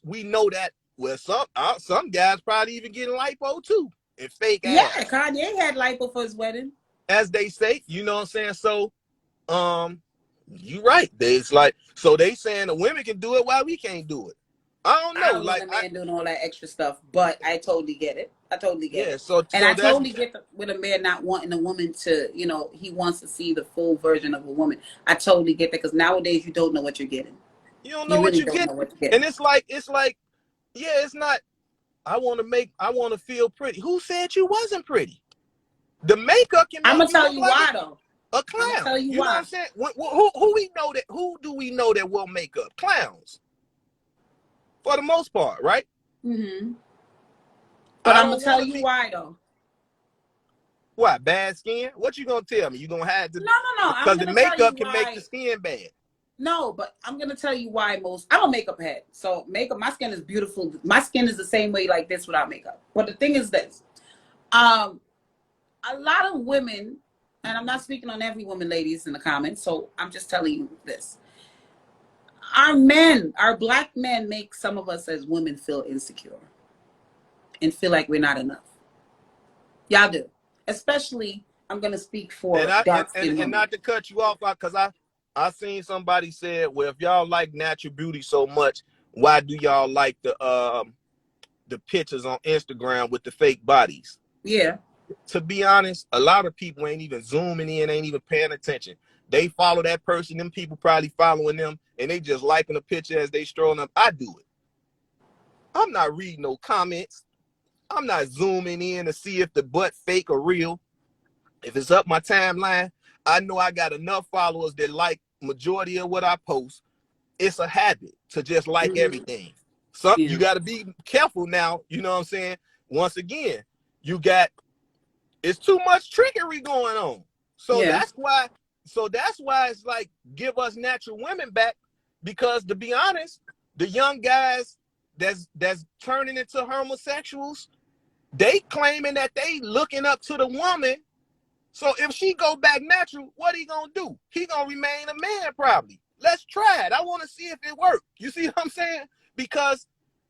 we know that. Well, some guys probably even getting lipo too and fake Yeah, ass, Kanye had lipo for his wedding, as they say. You know what I'm saying? So you right. It's like, so they saying the women can do it, why we can't do it? I don't I know. don't want Like, a man doing all that extra stuff, but I totally get it. I totally get yeah. it. So And I that's, totally get with a man not wanting a woman to, he wants to see the full version of a woman. I totally get that, because nowadays you don't know what you're getting. you don't know You what really you don't get, know what you're and getting. it's like, yeah, it's not. I want to feel pretty. Who said you wasn't pretty? The makeup can I'm make gonna you tell look you like why though. a I'm gonna tell clown. you You know what why. I'm saying? Who we know that? Who do we know that will make up? Clowns, for the most part, right? Mm-hmm. But I I'm gonna don't want tell to you be. why though. What, bad skin? What you gonna tell me? You gonna have to, No. I'm because the gonna tell you makeup can make the why. skin bad. No, but I'm gonna tell you why I'm a makeup head. So makeup, my skin is beautiful. My skin is the same way like this without makeup. But the thing is this. A lot of women, and I'm not speaking on every woman, ladies, in the comments, so I'm just telling you this. Our black men make some of us as women feel insecure and feel like we're not enough. Y'all do. Especially, I'm going to speak And for I dark-skinned and women. not to cut you off, because I seen somebody said, well, if y'all like natural beauty so much, why do y'all like the pictures on Instagram with the fake bodies? Yeah. To be honest, a lot of people ain't even zooming in, ain't even paying attention. They follow that person, them people probably following them, and they just liking the picture as they strolling up. I do it. I'm not reading no comments. I'm not zooming in to see if the butt fake or real. If it's up my timeline, I know I got enough followers that like majority of what I post. It's a habit to just like Mm-hmm. everything. You Yeah. got to be careful now. You know what I'm saying? Once again, it's too much trickery going on. So Yeah. that's why. It's like, give us natural women back, because to be honest, the young guys that's turning into homosexuals, they claiming that they looking up to the woman. So if she go back natural, what he gonna do? He gonna remain a man probably. Let's try it. I want to see if it works. You see what I'm saying? Because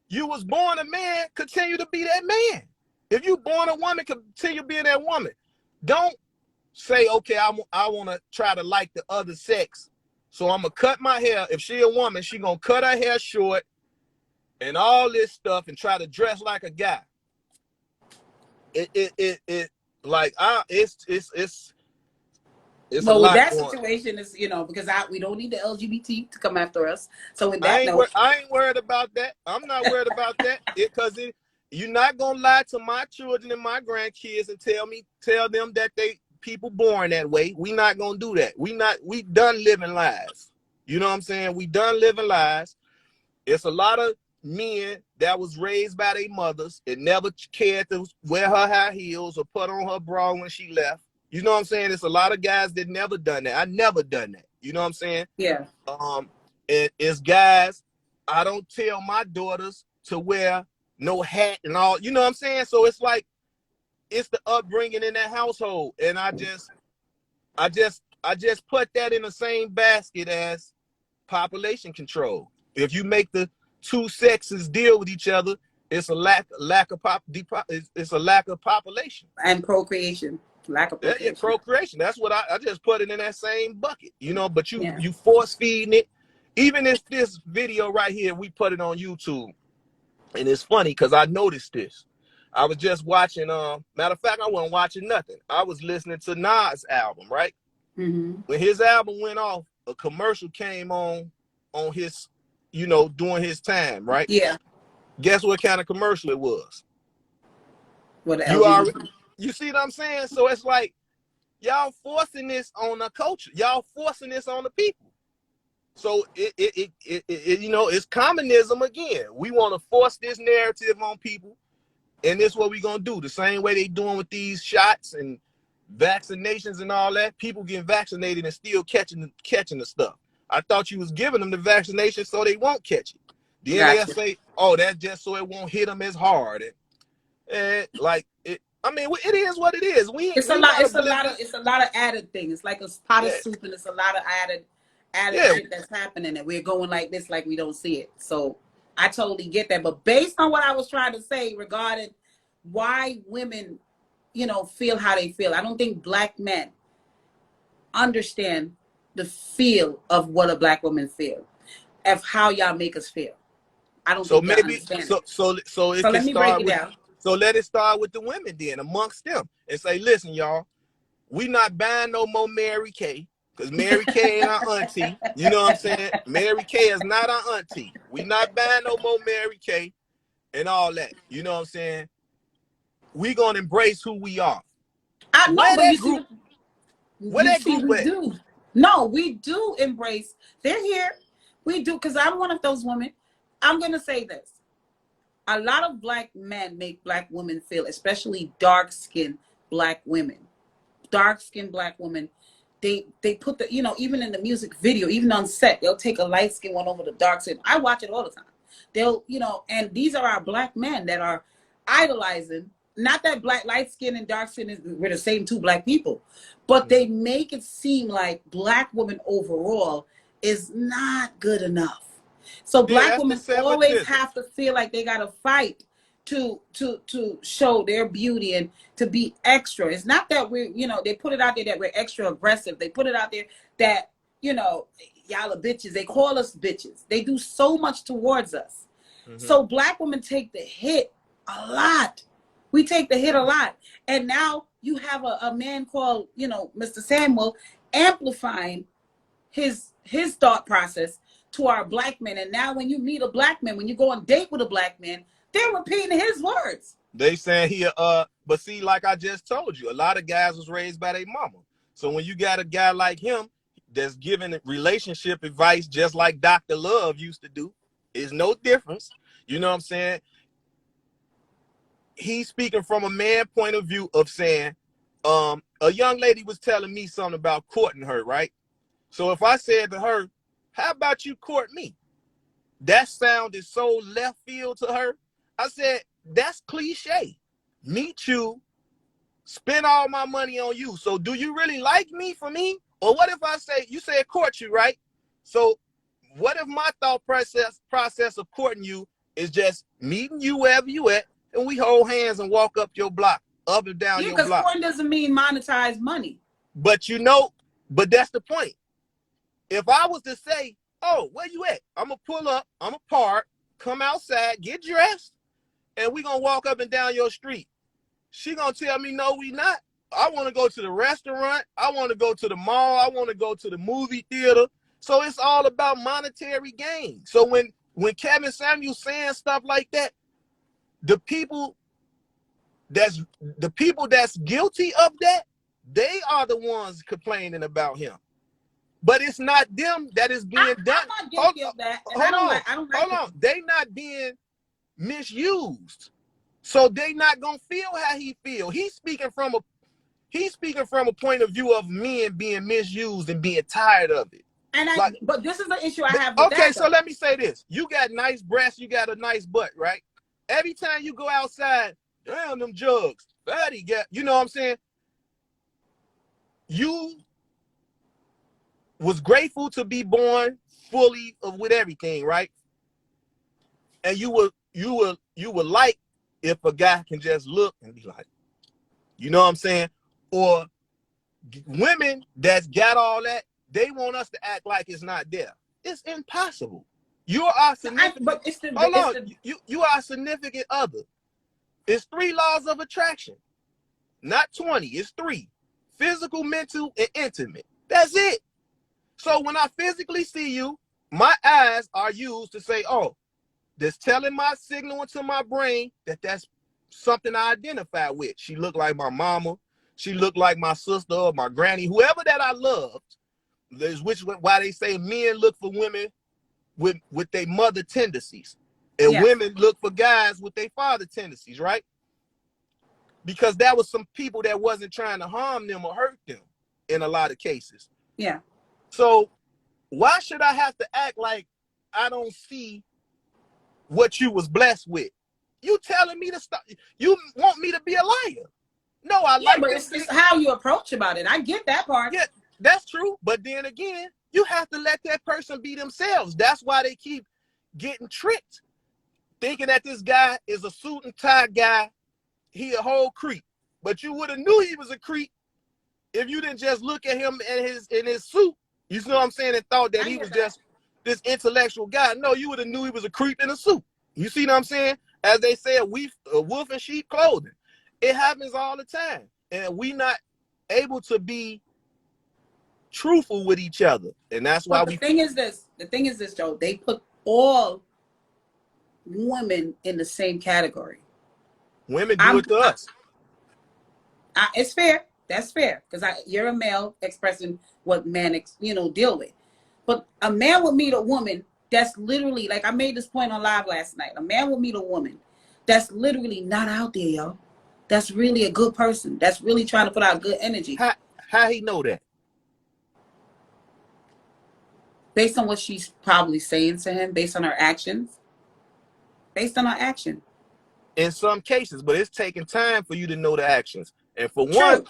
you was born a man, continue to be that man. If you born a woman, continue being that woman. Don't say, okay, I want to try to like the other sex, so I'm gonna cut my hair. If she a woman, she gonna cut her hair short and all this stuff and try to dress like a guy. It like it's a Well, with lot that going. situation is, because we don't need the LGBT to come after us. So with I that ain't note, I ain't worried about that. I'm not worried about that. You're not gonna lie to my children and my grandkids and tell them that they people born that way. We not gonna do that. We done living lies. You know what I'm saying? We done living lies. It's a lot of men that was raised by their mothers and never cared to wear her high heels or put on her bra when she left. You know what I'm saying? It's a lot of guys that never done that. I never done that. You know what I'm saying? yeah. And it's guys, I don't tell my daughters to wear no hat and all. You know what I'm saying? So it's like, it's the upbringing in that household, and I just put that in the same basket as population control. If you make the two sexes deal with each other, it's a lack of it's a lack of population. And procreation. Lack of Yeah, procreation. procreation. That's what I just put it in that same bucket, but Yeah. you force feeding it. Even if this video right here, we put it on YouTube, and it's funny because I noticed this. I was just watching. Matter of fact, I wasn't watching nothing. I was listening to Nas' album. Right Mm-hmm. when his album went off, a commercial came on his, during his time. Right. Yeah. Guess what kind of commercial it was? With the You are. LGBT. You see what I'm saying? So it's like, y'all forcing this on the culture. Y'all forcing this on the people. So it's communism again. We want to force this narrative on people. And this is what we gonna do. The same way they doing with these shots and vaccinations and all that. People getting vaccinated and still catching the stuff. I thought you was giving them the vaccination so they won't catch it. Then they'll Gotcha. say, "Oh, that's just so it won't hit them as hard." And like it, I mean, it is what it is. It's a We lot. not oblivious. It's a lot of added things. It's like a pot of Yeah, soup, and it's a lot of added yeah. shit that's happening. And we're going like this, like we don't see it. So I totally get that. But based on what I was trying to say regarding why women, feel how they feel, I don't think black men understand the feel of what a black woman feel, of how y'all make us feel. I don't So think y'all maybe understand it. so it So can let me break start it with. down. So let it start with the women then amongst them and say, "Listen, y'all, we not buying no more Mary Kay because Mary Kay ain't our auntie. You know what I'm saying? Mary Kay is not our auntie. We not buying no more Mary Kay and all that. You know what I'm saying? We gonna embrace who we are. I know, Where but that group? Where that group we at? do. No, we do embrace. They're here. We do, because I'm one of those women. I'm gonna say this. A lot of black men make black women feel, especially dark-skinned black women. Dark-skinned black women, they put the, even in the music video, even on set, they'll take a light-skinned one over the dark skin. I watch it all the time. They'll, and these are our black men that are idolizing. Not that black light skin and dark skin we're the same two black people, but they make it seem like black women overall is not good enough. So Yeah, black that's the women always separatism. have to feel like they gotta fight to show their beauty and to be extra. It's not that they put it out there that we're extra aggressive. They put it out there that, y'all are bitches. They call us bitches. They do so much towards us. Mm-hmm. So black women take the hit a lot. We take the hit a lot. And now you have a man called, Mr. Samuel, amplifying his thought process to our black men. And now when you meet a black man, when you go on a date with a black man, they're repeating his words. They saying he but see, like I just told you, a lot of guys was raised by their mama. So when you got a guy like him that's giving relationship advice just like Dr. Love used to do, is no difference. You know what I'm saying? He's speaking from a man point of view of saying, a young lady was telling me something about courting her, right? So if I said to her, how about you court me? That sounded so left field to her. I said, that's cliche. Meet you, spend all my money on you. So do you really like me for me? Or what if I say, you said court you, right? So what if my thought process of courting you is just meeting you wherever you at, and we hold hands and walk up your block, up and down Yeah, your because block. courting doesn't mean monetize money. But but that's the point. If I was to say, oh, where you at? I'm going to pull up, I'm going to park, come outside, get dressed, and we going to walk up and down your street. She going to tell me, no, we not. I want to go to the restaurant. I want to go to the mall. I want to go to the movie theater. So it's all about monetary gain. So when Kevin Samuel's saying stuff like that, the people that's guilty of that, they are the ones complaining about him. But it's not them that is being done. I'm not guilty of that, and I don't like it. They not being misused. So they not gonna feel how he feel. He's speaking from a point of view of men being misused and being tired of it. But this is the issue I have with okay, that. so let me say this. You got nice breasts, you got a nice butt, right? Every time you go outside, damn them jugs. Fatty got, you know what I'm saying? You was grateful to be born fully with everything, right? And you would like if a guy can just look and be like, you know what I'm saying? Or women that's got all that, they want us to act like it's not there. It's impossible. You are significant. But it's hold on, you are a significant other. It's 3 laws of attraction, not 20. It's 3: physical, mental, and intimate. That's it. So when I physically see you, my eyes are used to say, oh, that's telling my signal into my brain that that's something I identify with. She looked like my mama. She looked like my sister or my granny, whoever that I loved. There's why they say men look for women with their mother tendencies, and women look for guys with their father tendencies, right? because that was some people that wasn't trying to harm them or hurt them in a lot of cases. Yeah. So why should I have to act like I don't see what you was blessed with? You telling me to stop? You want me to be a liar? No, I Yeah, like but this. it's just how you approach about it. I get that part. Yeah, that's true. But then again, you have to let that person be themselves. That's why they keep getting tricked, thinking that this guy is a suit and tie guy. He a whole creep. But you would have knew he was a creep if you didn't just look at him in his suit. You see what I'm saying? And thought that he was just this intellectual guy. No, you would have knew he was a creep in a suit. You see what I'm saying? As they say, a wolf in sheep clothing. It happens all the time. And we not able to be truthful with each other. And that's why the thing is this, Joe, they put all women in the same category. Women do it to us. It's fair. That's fair. Because you're a male expressing what men, deal with. But a man would meet a woman that's literally, like I made this point on live last night. A man will meet a woman that's literally not out there, yo. That's really a good person. That's really trying to put out good energy. How he know that? Based on what she's probably saying to him, based on her actions. Based on her action. In some cases, but it's taking time for you to know the actions. And for True.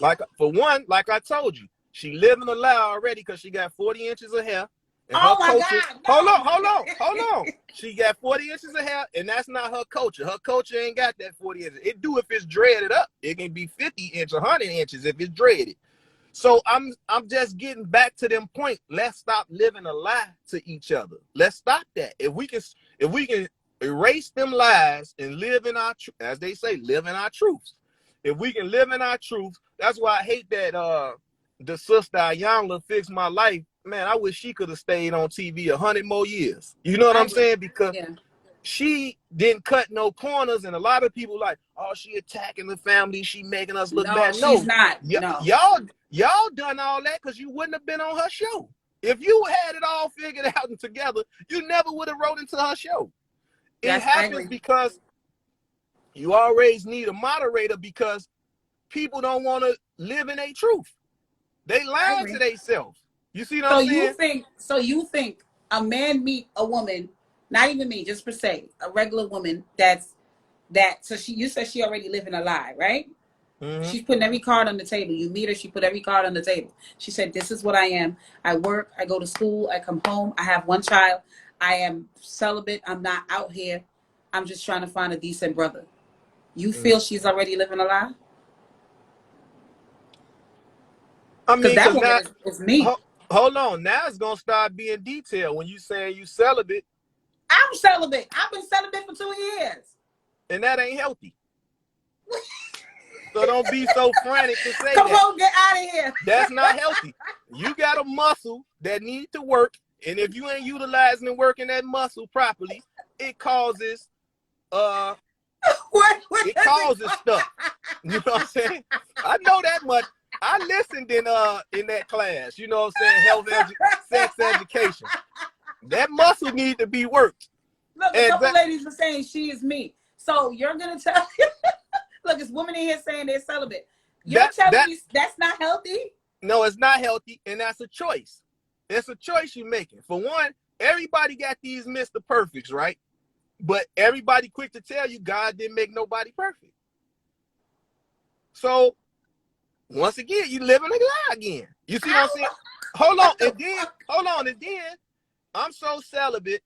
one, like I told you, she living a lie already because she got 40 inches of hair. And oh my God! No. Hold on. She got 40 inches of hair, and that's not her culture. Her culture ain't got that 40 inches. It do if it's dreaded up. It can be 50 inches, 100 inches if it's dreaded. So I'm just getting back to them point. Let's stop living a lie to each other. Let's stop that. If we can erase them lies and live in our, as they say, live in our truths. If we can live in our truths, that's why I hate that the sister Ayanla fixed my life. Man, I wish she could have stayed on TV 100 more years. You know what I'm saying? Because she didn't cut no corners, and a lot of people like, oh, she attacking the family, she making us look bad. No, she's not. No. Y'all done all that because you wouldn't have been on her show. If you had it all figured out and together, you never would have wrote into her show. It happens because you always need a moderator because people don't want to live in their truth. They lie to themselves. You see what I'm saying? So you think a man meet a woman, not even me, just per se, a regular woman so you said she already living a lie, right? Mm-hmm. She's putting every card on the table. You meet her, she put every card on the table. She said, this is what I am. I work, I go to school, I come home, I have one child, I am celibate, I'm not out here, I'm just trying to find a decent brother. You feel she's already living a lie? I mean, that woman is me. Hold on, now it's gonna start being detailed when you saying you celibate. I'm celibate. I've been celibate for 2 years. And that ain't healthy. So don't be so frantic to say Come on, get out of here. That's not healthy. You got a muscle that needs to work, and if you ain't utilizing and working that muscle properly, it causes it causes stuff. You know what I'm saying? I know that much. I listened in that class. You know what I'm saying? Sex education. That muscle need to be worked. Look, a couple ladies were saying she is me. So you're gonna tell look, it's women in here saying they're celibate. You're telling me that's not healthy? No, it's not healthy, and that's a choice. It's a choice you're making. For one, everybody got these Mr. Perfects, right? But everybody quick to tell you God didn't make nobody perfect. So once again, you living a lie again. You see what I'm saying? Hold on, and then I'm so celibate,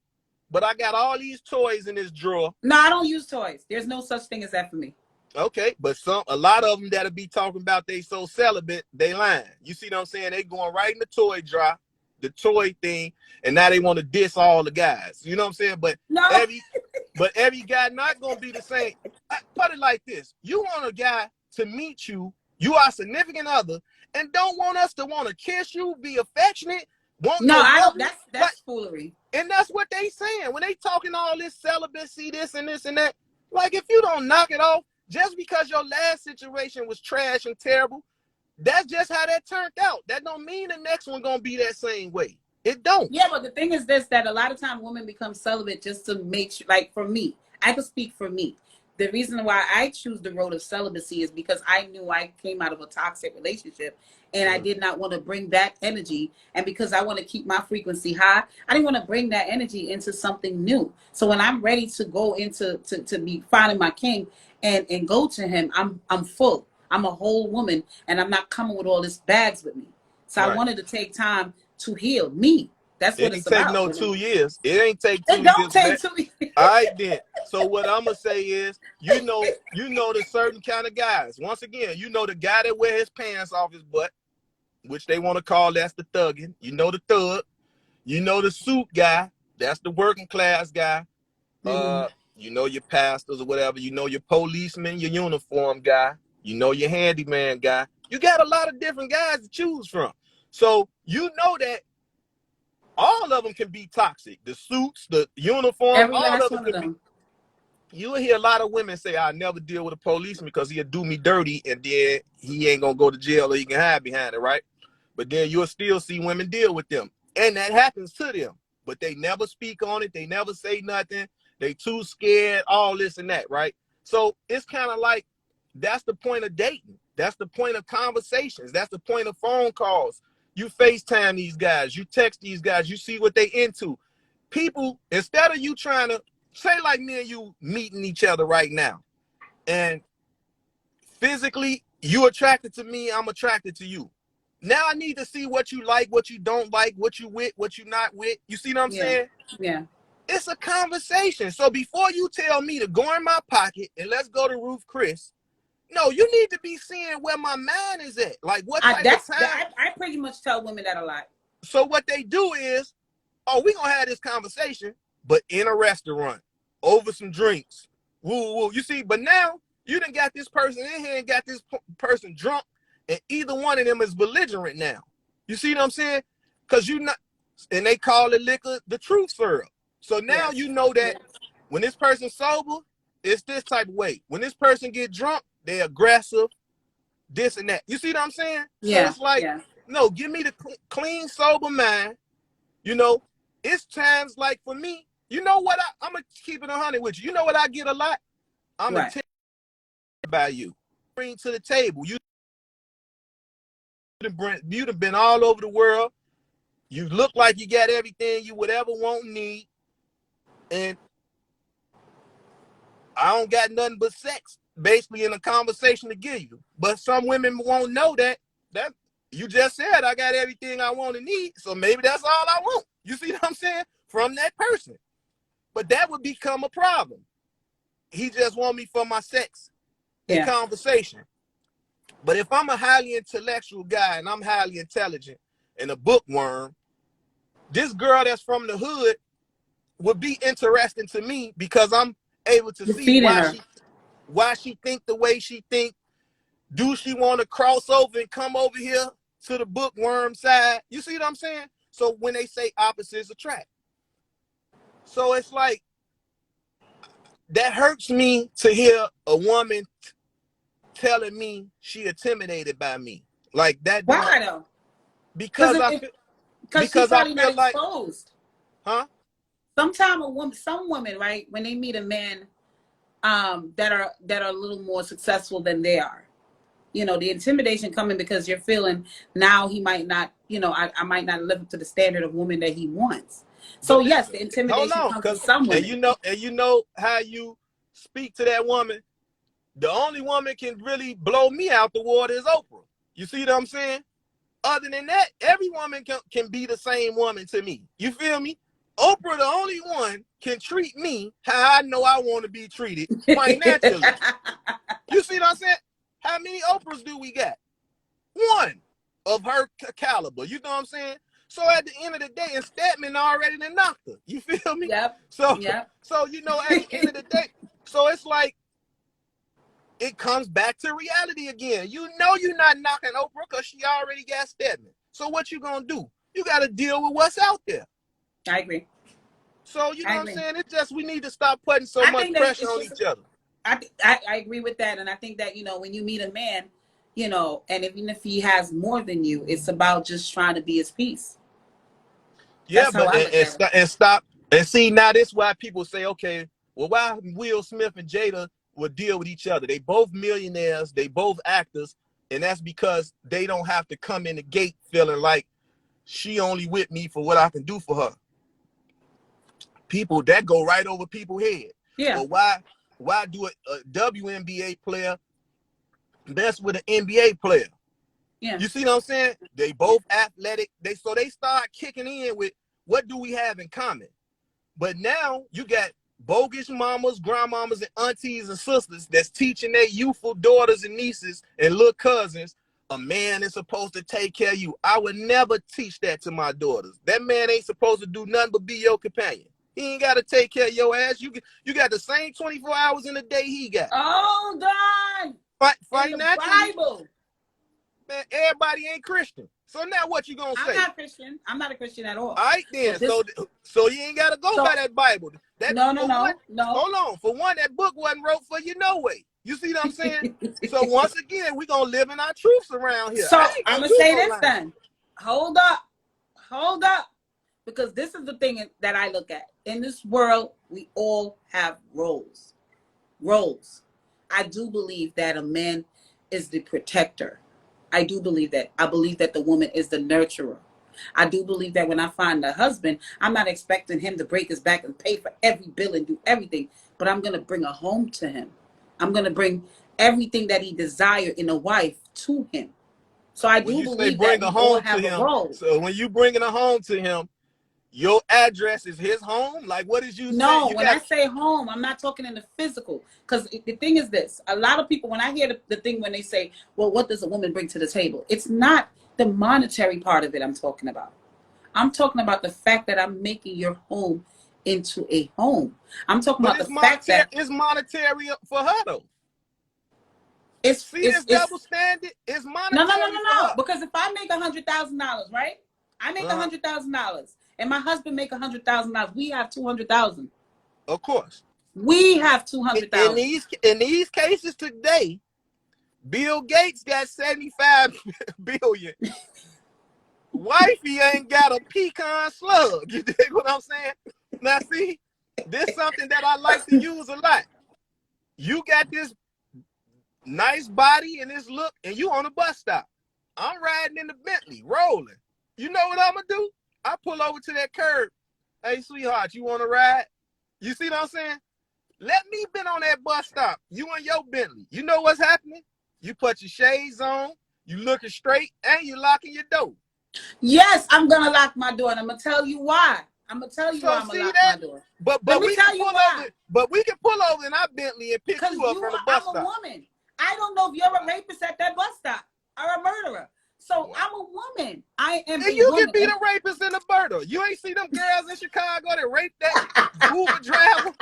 but I got all these toys in this drawer. No, I don't use toys. There's no such thing as that for me. Okay, but a lot of them that'll be talking about they so celibate, they lying. You see what I'm saying? They going right in the toy drop, the toy thing, and now they want to diss all the guys. You know what I'm saying? But every guy not gonna be the same. I put it like this: you want a guy to meet you, you are a significant other, and don't want us to want to kiss you, be affectionate. I don't. That's foolery. And that's what they saying when they talking all this celibacy, this and this and that. Like, if you don't knock it off, just because your last situation was trash and terrible, that's just how that turned out. That don't mean the next one gonna be that same way. It don't. Yeah, but the thing is this, that a lot of times women become celibate just to make sure, like for me, I could speak for me. the reason why I choose the road of celibacy is because I knew I came out of a toxic relationship and I did not want to bring that energy. And because I want to keep my frequency high, I didn't want to bring that energy into something new. So when I'm ready to go into to be finding my king and go to him, I'm full. I'm a whole woman and I'm not coming with all this bags with me. So I Right. wanted to take time to heal me. That's what It it's ain't take about no for me. 2 years. It ain't take It 2 years, don't man. take too many. All right then. So what I'm gonna say is, the certain kind of guys. Once again, the guy that wear his pants off his butt, which they want to call that's the thugging. The thug. The suit guy. That's the working class guy. Mm-hmm. Your pastors or whatever. Your policeman, your uniform guy. Your handyman guy. You got a lot of different guys to choose from. So that all of them can be toxic. The suits, the uniform, Every all last of them one of can be. them. You'll hear a lot of women say, "I never deal with a policeman because he'll do me dirty, and then he ain't gonna go to jail or he can hide behind it, right?" But then you'll still see women deal with them, and that happens to them. But they never speak on it. They never say nothing. They too scared. All this and that, right? So it's kind of like that's the point of dating. That's the point of conversations. That's the point of phone calls. You FaceTime these guys. You text these guys. You see what they into. People, instead of you trying to say like me and you meeting each other right now, and physically you attracted to me, I'm attracted to you. Now I need to see what you like, what you don't like, what you with, what you not with. You see what I'm Yeah. saying? Yeah. It's a conversation. So before you tell me to go in my pocket and let's go to Ruth Chris, no, you need to be seeing where my mind is at. Like what type of time. I pretty much tell women that a lot. So what they do is, oh, we gonna have this conversation, but in a restaurant, over some drinks. Woo, woo. You see, but now you done got this person in here and got this person drunk, and either one of them is belligerent now. You see what I'm saying? Because you not, and they call it liquor the truth syrup. So now Yes. you know that Yes. when this person's sober, it's this type of way. When this person get drunk, they aggressive, this and that. You see what I'm saying? So Yeah. it's like, Yeah. no, give me the clean, sober mind. It's times like for me, you know what? I'm going to keep it 100 with you. You know what I get a lot? I'm Right. intimidated by you. Bring to the table. You've been all over the world. You look like you got everything you would ever want and need. And I don't got nothing but sex, basically, in a conversation to give you. But some women won't know that. That you just said I got everything I want and need. So maybe that's all I want. You see what I'm saying? From that person. But that would become a problem. He just want me for my sex and Yeah. conversation. But if I'm a highly intellectual guy and I'm highly intelligent and a bookworm, this girl that's from the hood would be interesting to me because I'm able to You're see feeding her. why she think the way she think. Do she want to cross over and come over here to the bookworm side? You see what I'm saying? So when they say opposites attract. So it's like that hurts me to hear a woman telling me she intimidated by me. Like that don't, Why though? because I feel Because she probably not like, exposed. huh? Sometimes some women, right, when they meet a man that are a little more successful than they are, the intimidation coming because you're feeling now he might not, I might not live up to the standard of woman that he wants. So But yes, listen, the hold intimidation on, comes to cause some and women. you know how you speak to that woman. The only woman can really blow me out the water is Oprah. You see what I'm saying? Other than that, every woman can be the same woman to me. You feel me? Oprah, the only one, can treat me how I know I want to be treated financially. You see what I'm saying? How many Oprahs do we got? One of her caliber. You know what I'm saying? So at the end of the day, and Statman already done knocked her. You feel me? Yep. So, Yep. so at the end of the day, so it's like it comes back to reality again. You know you're not knocking Oprah because she already got Stedman. So what you gonna do? You got to deal with what's out there. I agree. So you know I what I'm agree. saying? It's just we need to stop putting so I much think that pressure it's on just each other. I agree with that, and I think that when you meet a man, and even if he has more than you, it's about just trying to be his peace. Yeah, That's how but I look at it. and stop and see now this is why people say, okay, well, why Will Smith and Jada would deal with each other. They both millionaires, they both actors, and that's because they don't have to come in the gate feeling like she only with me for what I can do for her. People that go right over people's head. Yeah. Or why do a WNBA player mess with an NBA player? Yeah. You see what I'm saying? They both athletic. So they start kicking in with what do we have in common? But now you got bogus mamas, grandmamas, and aunties and sisters that's teaching their youthful daughters and nieces and little cousins, a man is supposed to take care of you. I would never teach that to my daughters. That man ain't supposed to do nothing but be your companion. He ain't got to take care of your ass. You got the same 24 hours in a day he got. Hold on. Financially, Bible. Man, everybody ain't Christian. So now what you gonna say? I'm not Christian. I'm not a Christian at all. All right then. So you ain't gotta go by that Bible. No. Hold on. For one, that book wasn't wrote for you no way. You see what I'm saying? So once again, we gonna live in our truths around here. So I'm gonna say this then. Hold up. Because this is the thing that I look at. In this world, we all have roles. I do believe that a man is the protector. I do believe that. I believe that the woman is the nurturer. I do believe that when I find a husband, I'm not expecting him to break his back and pay for every bill and do everything, but I'm going to bring a home to him. I'm going to bring everything that he desires in a wife to him. So I do believe that we all have a role. So when you bringing a home to him, your address is his home? Like, what is you saying? No, when I say home, I'm not talking in the physical. Because the thing is this. A lot of people, when I hear the thing when they say, well, what does a woman bring to the table? It's not the monetary part of it I'm talking about. I'm talking about the fact that I'm making your home into a home. I'm talking about the fact that it's monetary for her, though. It's double standard. It's monetary. No. Because if I make $100,000, right? I make $100,000. And my husband make $100,000. We have $200,000. Of course, we have $200,000. In these cases today, Bill Gates got 75 billion. Wifey ain't got a pecan slug. You dig what I'm saying? Now see, this is something that I like to use a lot. You got this nice body and this look, and you on a bus stop. I'm riding in the Bentley, rolling. You know what I'm gonna do? I pull over to that curb. Hey, sweetheart, you want to ride? You see what I'm saying? Let me been on that bus stop. You in your Bentley. You know what's happening? You put your shades on, you looking straight, and you locking your door. Yes, I'm going to lock my door, and I'm going to tell you why. I'm going to tell you why I'm going to lock my door. But we can pull over. But we can pull over in our Bentley and pick you up from the bus stop. I'm a woman. I don't know if you're a rapist at that bus stop or a murderer. So I'm a woman. I am a you woman. Can be the rapist and the murderer. You ain't see them girls in Chicago that raped that Uber driver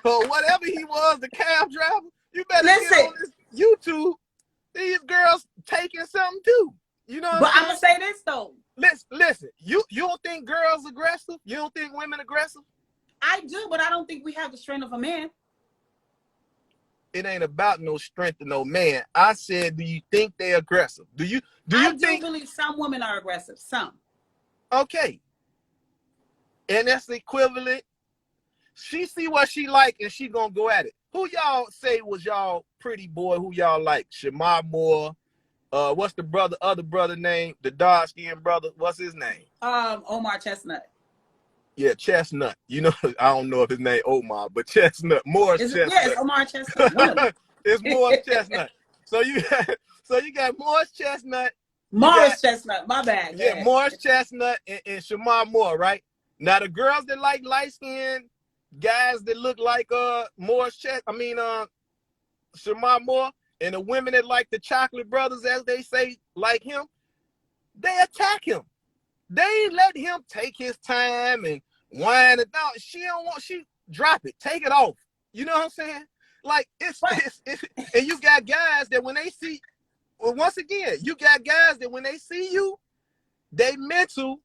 or whatever he was, the cab driver. You better get on this YouTube. These girls taking something too. You know what I'm going to say this though. Listen, you don't think girls aggressive? You don't think women aggressive? I do, but I don't think we have the strength of a man. It ain't about no strength of no man. I said, do you think they're aggressive? I do believe some women are aggressive. Some. Okay. And that's the equivalent. She see what she like and she gonna go at it. Who y'all say was y'all pretty boy? Who y'all like? Shamar Moore. What's the other brother name? The dark-skinned brother. What's his name? Omar Chestnut. Yeah, Chestnut. You know, I don't know if his name Omar, but Chestnut. Morris Chestnut. Yeah, it's Omar Chestnut. It's Morris Chestnut. So you got Morris Chestnut. Chestnut, my bad. Yeah, Morris Chestnut and Shamar Moore, right? Now the girls that like light-skinned guys that look like Shamar Moore, and the women that like the chocolate brothers, as they say, like him, they attack him. They let him take his time and whine it down. She drop it, take it off. You know what I'm saying? Like it's and you got guys that when they see, well, once again, you got guys that when they see you, they mental,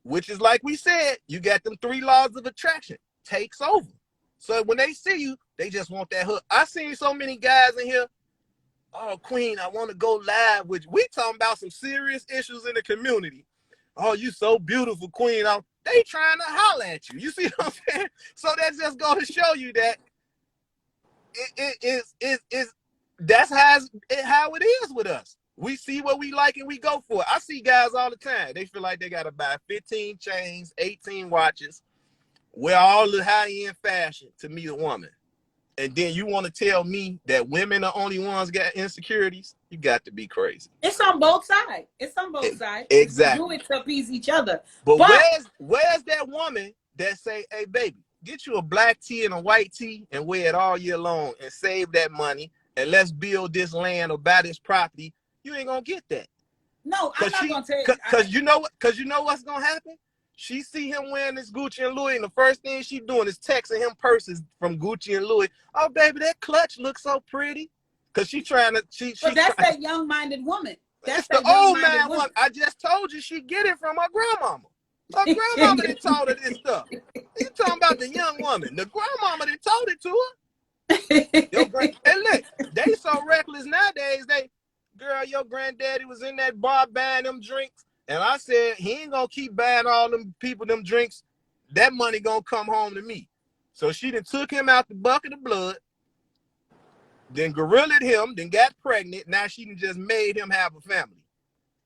which is like we said, you got them 3 laws of attraction, takes over. So when they see you, they just want that hook. I seen so many guys in here. Oh, Queen, I want to go live with you. We talking about some serious issues in the community. Oh, you so beautiful, Queen. They trying to holler at you. You see what I'm saying? So that's just going to show you that It is that's how it is with us. We see what we like and we go for it. I see guys all the time. They feel like they gotta buy 15 chains, 18 watches, wear all the high-end fashion to meet a woman. And then you want to tell me that women are only ones got insecurities? You got to be crazy. It's on both sides. It's on both sides. Exactly. We do it to appease each other. But where's that woman that say, hey, baby, get you a black tee and a white tee and wear it all year long and save that money and let's build this land or buy this property? You ain't gonna get that. No, I'm not gonna tell you. Because you know what's gonna happen? She see him wearing this Gucci and Louis, and the first thing she doing is texting him purses from Gucci and Louis. Oh, baby, that clutch looks so pretty. Because she trying to... But that's that young-minded woman. That's the old man woman. I just told you she get it from her grandmama. Her grandmama that taught her this stuff. You talking about the young woman. The grandmama that taught it to her. And look, they so reckless nowadays. Girl, your granddaddy was in that bar buying them drinks. And I said, he ain't gonna keep buying all them people them drinks. That money gonna come home to me. So she done took him out the bucket of blood, then gorillaed him, then got pregnant. Now she done just made him have a family.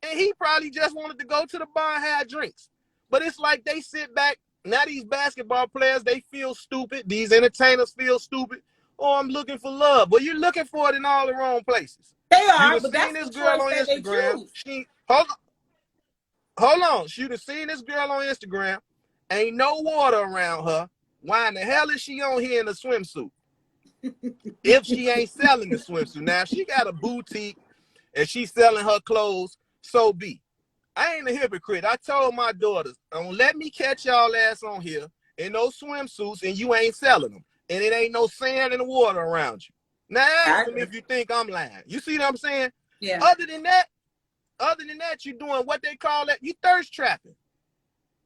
And he probably just wanted to go to the bar and have drinks. But it's like they sit back. Now these basketball players, they feel stupid. These entertainers feel stupid. Oh, I'm looking for love. Well, you're looking for it in all the wrong places. They are, but that's this girl on Instagram. Hold on. She done seen this girl on Instagram. Ain't no water around her. Why in the hell is she on here in a swimsuit? If she ain't selling the swimsuit. Now, if she got a boutique and she's selling her clothes, so be. I ain't a hypocrite. I told my daughters, don't let me catch y'all ass on here in those swimsuits and you ain't selling them. And it ain't no sand in the water around you. Now ask them if you think I'm lying. You see what I'm saying? Yeah. Other than that, you're doing what they call it, you thirst trapping.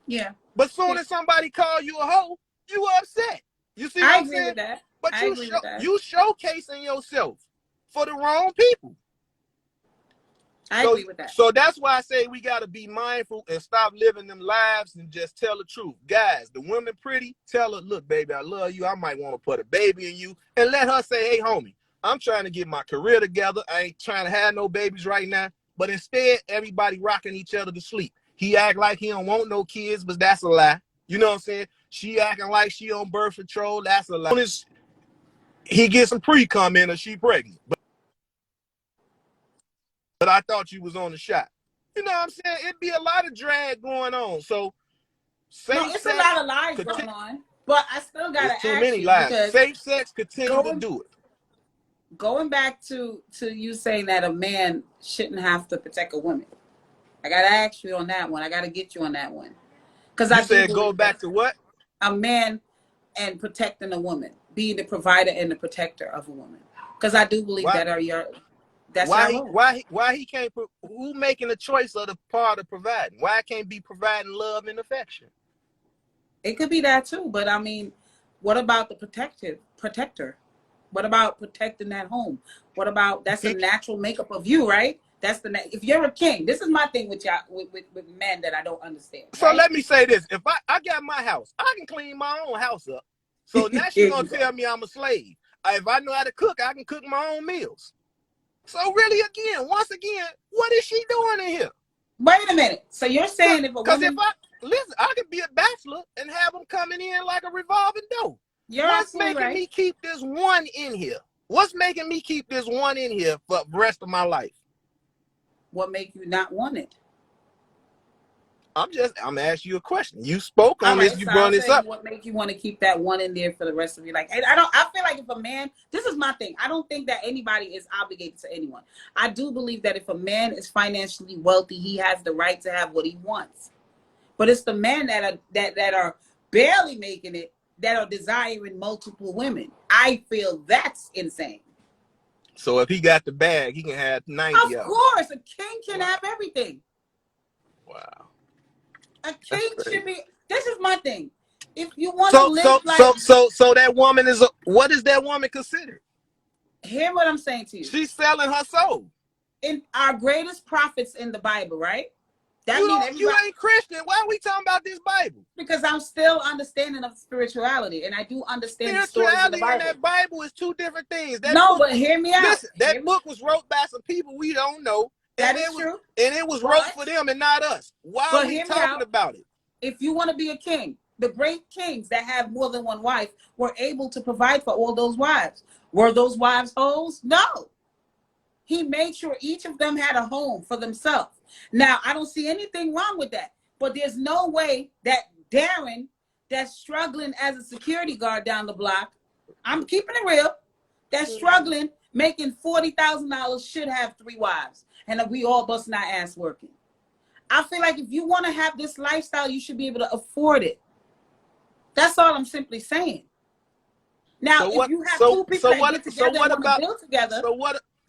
Yeah. But soon as somebody call you a hoe, you upset. You see what I'm saying? With that. But you showcasing yourself for the wrong people. I agree with that. So that's why I say we got to be mindful and stop living them lives and just tell the truth. Guys, the woman pretty, tell her, look, baby, I love you. I might want to put a baby in you. And let her say, hey, homie, I'm trying to get my career together. I ain't trying to have no babies right now. But instead, everybody rocking each other to sleep. He act like he don't want no kids, but that's a lie. You know what I'm saying? She acting like she on birth control. That's a lie. He gets some pre-cum in or she pregnant. But I thought you was on the shot. You know what I'm saying? It'd be a lot of drag going on. So, it's a lot of lies going on. But I still got to ask you. Too many lies. Safe sex continue to do it. Going back to you saying that a man shouldn't have to protect a woman. I got to ask you on that one. I got to get you on that one. Because I said go back to what? A man and protecting a woman. Being the provider and the protector of a woman. Because I do believe that's why he can't who making the choice of the part of providing? Why can't be providing love and affection? It could be that too, but I mean, what about the protector? What about protecting that home? What about that's the natural makeup of you, right? That's if you're a king. This is my thing with y'all with men that I don't understand. So let me say this: if I got my house, I can clean my own house up. So now she's gonna tell me I'm a slave. If I know how to cook, I can cook my own meals. So really, once again, what is she doing in here? Wait a minute. So you're saying because I could be a bachelor and have them coming in like a revolving door. What's making me keep this one in here? What's making me keep this one in here for the rest of my life? What make you not want it? I'm asking you a question. You spoke on this. You brought this up. What make you want to keep that one in there for the rest of your life? And I feel like if a man, this is my thing. I don't think that anybody is obligated to anyone. I do believe that if a man is financially wealthy, he has the right to have what he wants. But it's the men that are barely making it that are desiring multiple women. I feel that's insane. So if he got the bag, he can have 90 of course, a king can have everything. Wow. A king should be. This is my thing. If you want to live so that woman what is that woman considered? Hear what I'm saying to you. She's selling her soul. In our greatest prophets in the Bible, right? That means You everybody. ain't Christian. Why are we talking about this Bible? Because I'm still understanding of spirituality, and I do understand the stories in the Spirituality and Bible. that Bible is two different things. That No, book, but hear me out. listen, that book was wrote by some people we don't know, That and is true. it was wrote for them and not us. Why are But we hear me talking out. about it? If you want to be a king, the great kings that have more than one wife were able to provide for all those wives. Were those wives hoes? No. He made sure each of them had a home for themselves. Now, I don't see anything wrong with that. But there's no way that Darren, that's struggling as a security guard down the block, I'm keeping it real, that's struggling, making $40,000, should have 3 wives. And we all busting our ass working. I feel like if you want to have this lifestyle, you should be able to afford it. That's all I'm simply saying. Now, if you have two people that get together and want to build together. So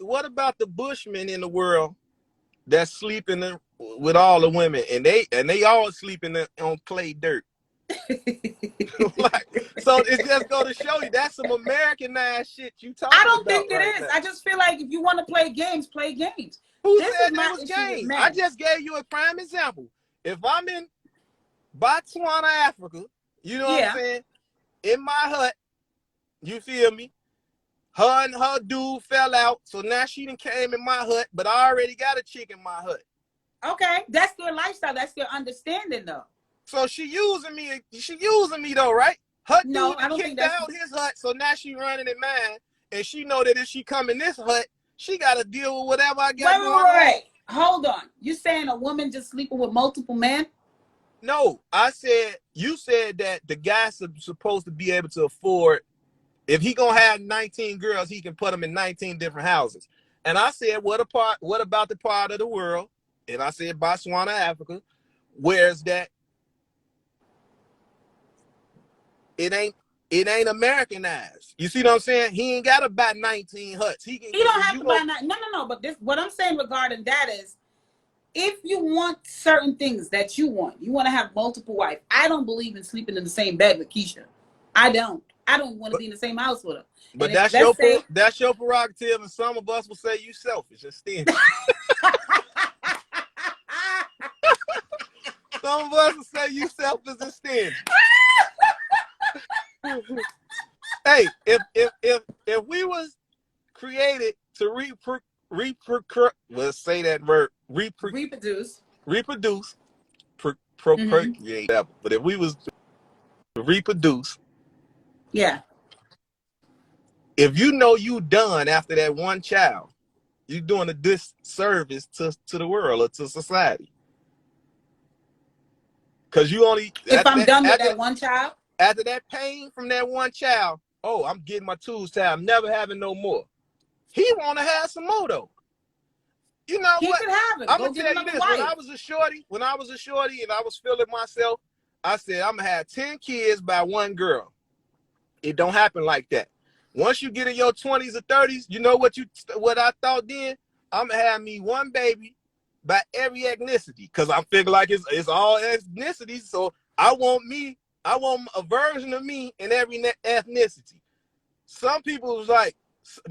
what about the Bushmen in the world that's sleeping with all the women, and they all sleeping on clay dirt? Like, so it's just going to show you that's some Americanized shit you talking about. I don't think it is. I just feel like if you want to play games, play games. Who said it was games? I just gave you a prime example. If I'm in Botswana, Africa, you know what I'm saying, in my hut, you feel me? Her and her dude fell out, so now she done came in my hut, but I already got a chick in my hut. Okay, that's their lifestyle. That's their understanding, though. So she using me. She using me though, right? Her no, dude kicked out his hut, so now she running in mine, and she know that if she come in this hut, she got to deal with whatever I got going on. Wait. Hold on. You saying a woman just sleeping with multiple men? No, you said that the guy's supposed to be able to afford. If he gonna have 19 girls, he can put them in 19 different houses. And I said, what about the part of the world? And I said Botswana, Africa, where's that? It ain't Americanized. You see what I'm saying? He ain't got to buy 19 huts. He don't have to buy 19. No. But what I'm saying regarding that is, if you want certain things that you want to have multiple wives. I don't believe in sleeping in the same bed with Keisha. I don't want to be in the same house with her. But that's your prerogative, and some of us will say you selfish and stingy. Some of us will say you selfish and stingy. Hey, if we was created to let's say that word, reproduce, procreate. But if we was to reproduce, if you know you done after that one child, you're doing a disservice to the world or to society. Because you only if I'm done with that one child. After that pain from that one child, oh, I'm getting my tools tied. I'm never having no more. He want to have some more though. You know he what? Could have it. I'm gonna tell you this: when I was a shorty, and I was feeling myself, I said I'm gonna have 10 kids by one girl. It don't happen like that. Once you get in your 20s or 30s, you know what I thought then? I'm gonna have me one baby by every ethnicity, because I figure like it's all ethnicities. So I want a version of me in every ethnicity. Some people was like,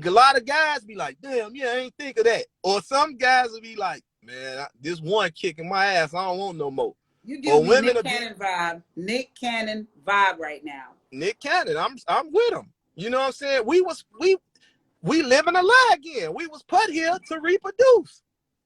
a lot of guys be like, damn, yeah, I ain't think of that. Or some guys will be like, man, this one kicking my ass, I don't want no more. You give me Nick Cannon vibe. Nick Cannon vibe right now. Nick Cannon, I'm with him. You know what I'm saying? We living a lie again. We was put here to reproduce.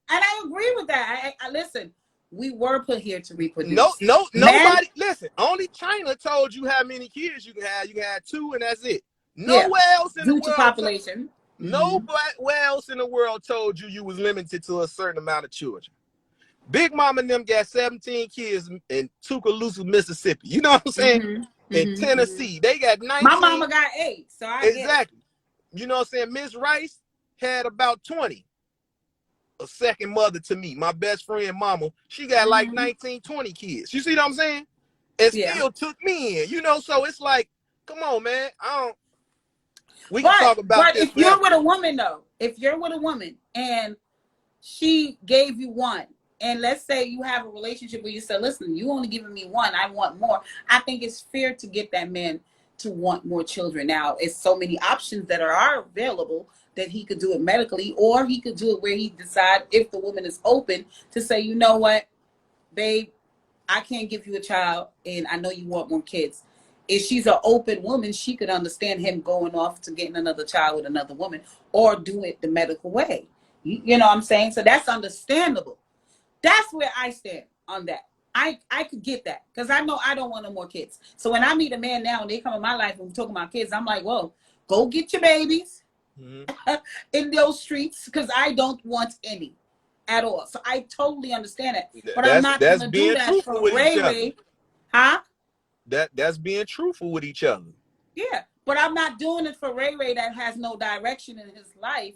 And I agree with that. I listen. We were put here to reproduce. Nobody. Listen, only China told you how many kids you can have. You can have 2, and that's it. Nowhere else in the world. Population. Nowhere else in the world told you was limited to a certain amount of children. Big Mama and them got 17 kids in Tuscaloosa, Mississippi. You know what I'm saying? In Tennessee, they got 19. My mama got 8, so I exactly. You know what I'm saying? Miss Rice had about 20. A second mother to me, my best friend mama, she got like 19, 20 kids. You see what I'm saying? It still took me in, you know, so it's like, come on, man. We can talk about this. But if you're with a woman though, if you're with a woman and she gave you one, and let's say you have a relationship where you say, listen, you only giving me one, I want more. I think it's fair to get that man to want more children. Now, it's so many options that are available that he could do it medically, or he could do it where he decide, if the woman is open, to say, you know what, babe, I can't give you a child, and I know you want more kids. If she's an open woman, she could understand him going off to getting another child with another woman, or do it the medical way. You know what I'm saying? So that's understandable. That's where I stand on that. I could get that because I know I don't want no more kids. So when I meet a man now and they come in my life and we're talking about kids, I'm like, whoa, go get your babies in those streets because I don't want any at all. So I totally understand it. But I'm not That's gonna do being that truthful for with each Ray other. Ray. Huh? That's being truthful with each other. Yeah. But I'm not doing it for Ray Ray that has no direction in his life.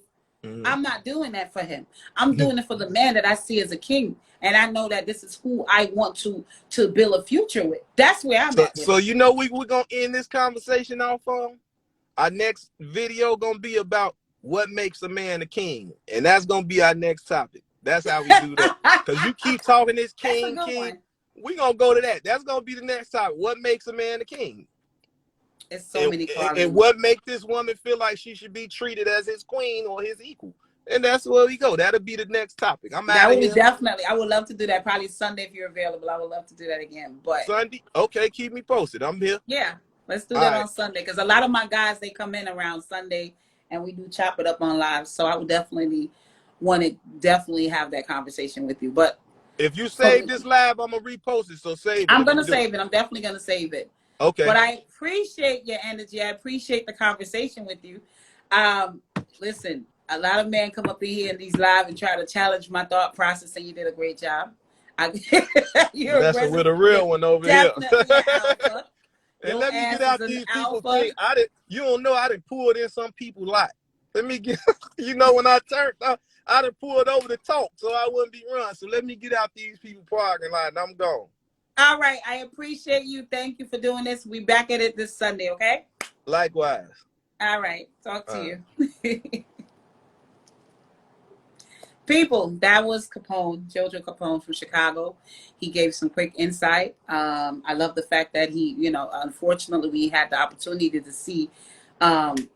I'm not doing that for him. I'm doing it for the man that I see as a king. And I know that this is who I want to build a future with. That's where I'm at with So it. you know we're gonna end this conversation off on? Our next video gonna be about what makes a man a king. And that's gonna be our next topic. That's how we do that. Because you keep talking this That's a king, good king. one. We're gonna go to that. That's gonna be the next topic. What makes a man a king? It's so many And qualities. what make this woman feel like she should be treated as his queen or his equal? And that's where we go. That'll be the next topic. I'm That out of would be here. definitely. I would love to do that. Probably Sunday if you're available. I would love to do that again. But Sunday? Okay, keep me posted. I'm here. yeah, let's do All that right. on Sunday because a lot of my guys they come in around Sunday and we do chop it up on live. So I would definitely want to definitely have that conversation with you. But If you for save this live, I'm gonna repost it. So save it I'm if gonna you do. save it. I'm definitely gonna save it. Okay. But I appreciate your energy. I appreciate the conversation with you. Listen, a lot of men come up in here in these live and try to challenge my thought process, and you did a great job. You're Messing aggressive. with a You're real one over here. definitely an alpha. And Your let me get ass is out an these people alpha. thing. You don't know I done pulled in some people lot. Let me get you know when I turned I done pulled over the talk so I wouldn't be run. So let me get out these people parking lot and I'm gone. All right. I appreciate you. Thank you for doing this. We back at it this Sunday, okay? Likewise. All right. Talk to you. People, that was Capone, Jojo Capone from Chicago. He gave some quick insight. I love the fact that he, unfortunately, we had the opportunity to see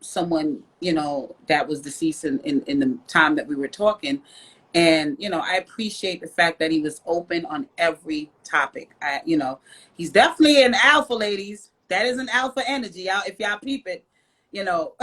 someone, that was deceased in the time that we were talking. And, I appreciate the fact that he was open on every topic. He's definitely an alpha, ladies. That is an alpha energy. If y'all peep it, you know.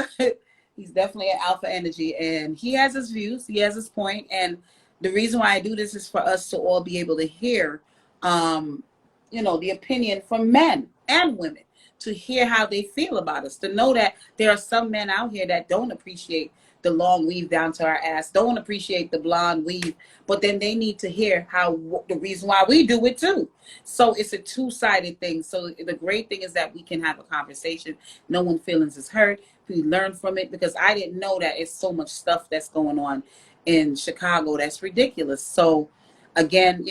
He's definitely an alpha energy, and he has his views. He has his point, and the reason why I do this is for us to all be able to hear, the opinion from men and women, to hear how they feel about us, to know that there are some men out here that don't appreciate the long weave down to our ass, don't appreciate the blonde weave, but then they need to hear the reason why we do it too. So it's a two-sided thing. So the great thing is that we can have a conversation. No one's feelings is hurt. We learn from it because I didn't know that it's so much stuff that's going on in Chicago that's ridiculous. So again,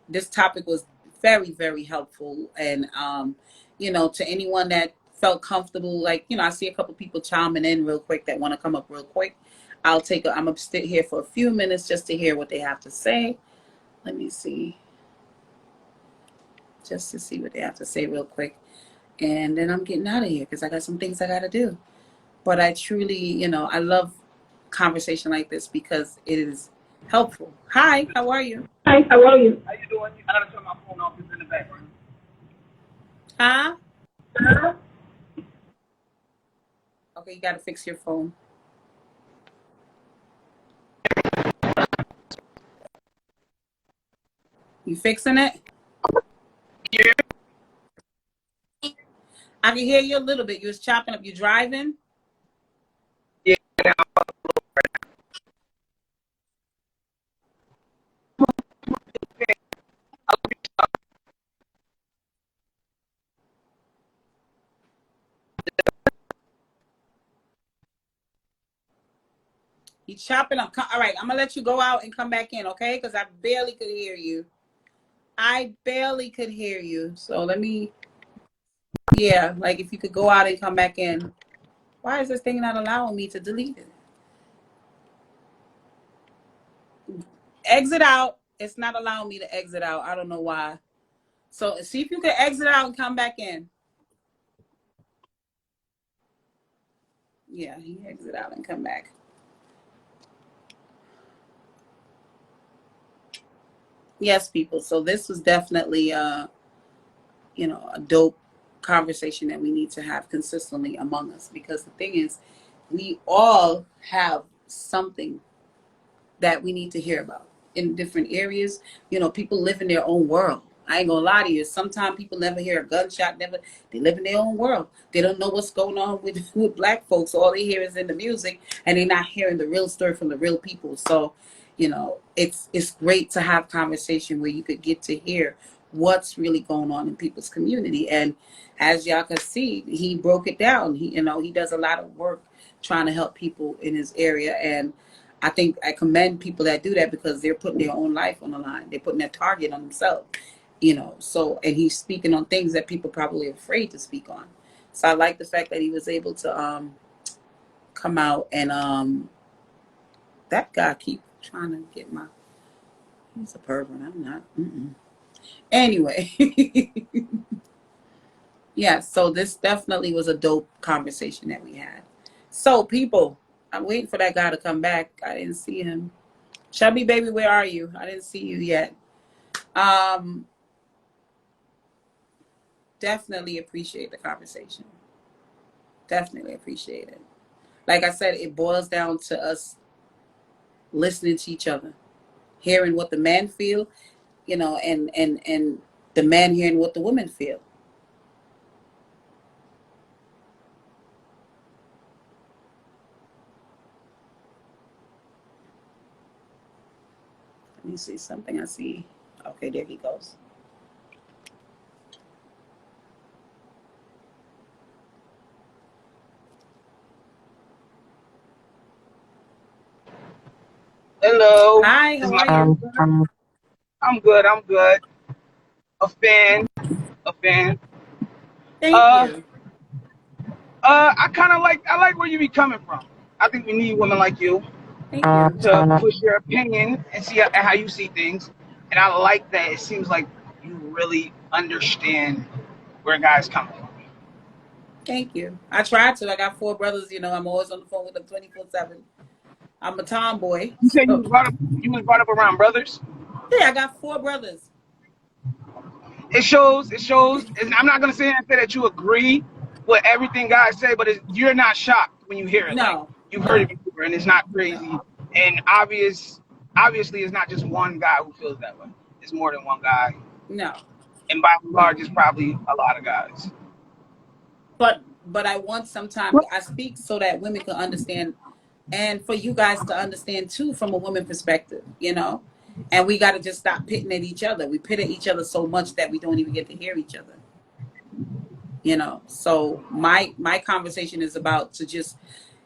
this topic was very, very helpful. And, to anyone that felt comfortable, I see a couple people chiming in real quick that want to come up real quick. I'm going to sit here for a few minutes just to hear what they have to say. Let me see. Just to see what they have to say real quick. And then I'm getting out of here because I got some things I got to do. But I truly, I love conversation like this because it is helpful. Hi, how are you? Hi, how are you? How you doing? I gotta turn my phone off. It's in the background. Huh? Okay, you got to fix your phone. You fixing it? Yeah. I can hear you a little bit. You was chopping up. You driving? Yeah. You chopping up. All right, I'm gonna let you go out and come back in, okay? Because I barely could hear you. I barely could hear you. So let me. Yeah, like if you could go out and come back in. Why is this thing not allowing me to delete it? Exit out. It's not allowing me to exit out. I don't know why. So see if you can exit out and come back in. Yeah, he exit out and come back. Yes, people. So this was definitely, a dope conversation that we need to have consistently among us, because the thing is, we all have something that we need to hear about in different areas. People live in their own world. I ain't gonna lie to you. Sometimes people never hear a gunshot. They live in their own world. They don't know what's going on with black folks. All they hear is in the music, and they're not hearing the real story from the real people. So, it's great to have conversation where you could get to hear what's really going on in people's community. And as y'all can see, he broke it down. He does a lot of work trying to help people in his area, and I think I commend people that do that, because they're putting their own life on the line. They're putting their target on themselves, and he's speaking on things that people probably are afraid to speak on. So I like the fact that he was able to come out, and that guy keep trying to get he's a pervert. I'm not. Anyway, yeah, so this definitely was a dope conversation that we had. So people, I'm waiting for that guy to come back. I didn't see him. Chubby baby, where are you? I didn't see you yet. Definitely appreciate the conversation. Definitely appreciate it. Like I said, it boils down to us listening to each other, hearing what the man feel, and the man hearing what the women feel. Let me see something. I see. Okay, there he goes. Hello. Hi, Is how my are you? I'm good. I'm good. A fan. A fan. Thank Uh, you. I like where you be coming from. I think we need women like you Thank you. to push your opinion and see how you see things. And I like that. It seems like you really understand where guys come from. Thank you. I tried to. I got four brothers. I'm always on the phone with them 24/7. I'm a tomboy. You said you So, was brought up. You was brought up around brothers. yeah, I got four brothers. It shows. It shows. And I'm not gonna say that you agree with everything guys say, but you're not shocked when you hear it. Like No, you've heard it no, before, and it's not no, crazy. And obviously, it's not just one guy who feels that way. It's more than one guy, no, and by and large, no. it's probably a lot of guys. But I want sometimes I speak so that women can understand, and for you guys to understand too from a woman perspective. And we got to just stop pitting at each other. We pit at each other so much that we don't even get to hear each other. So my conversation is about to just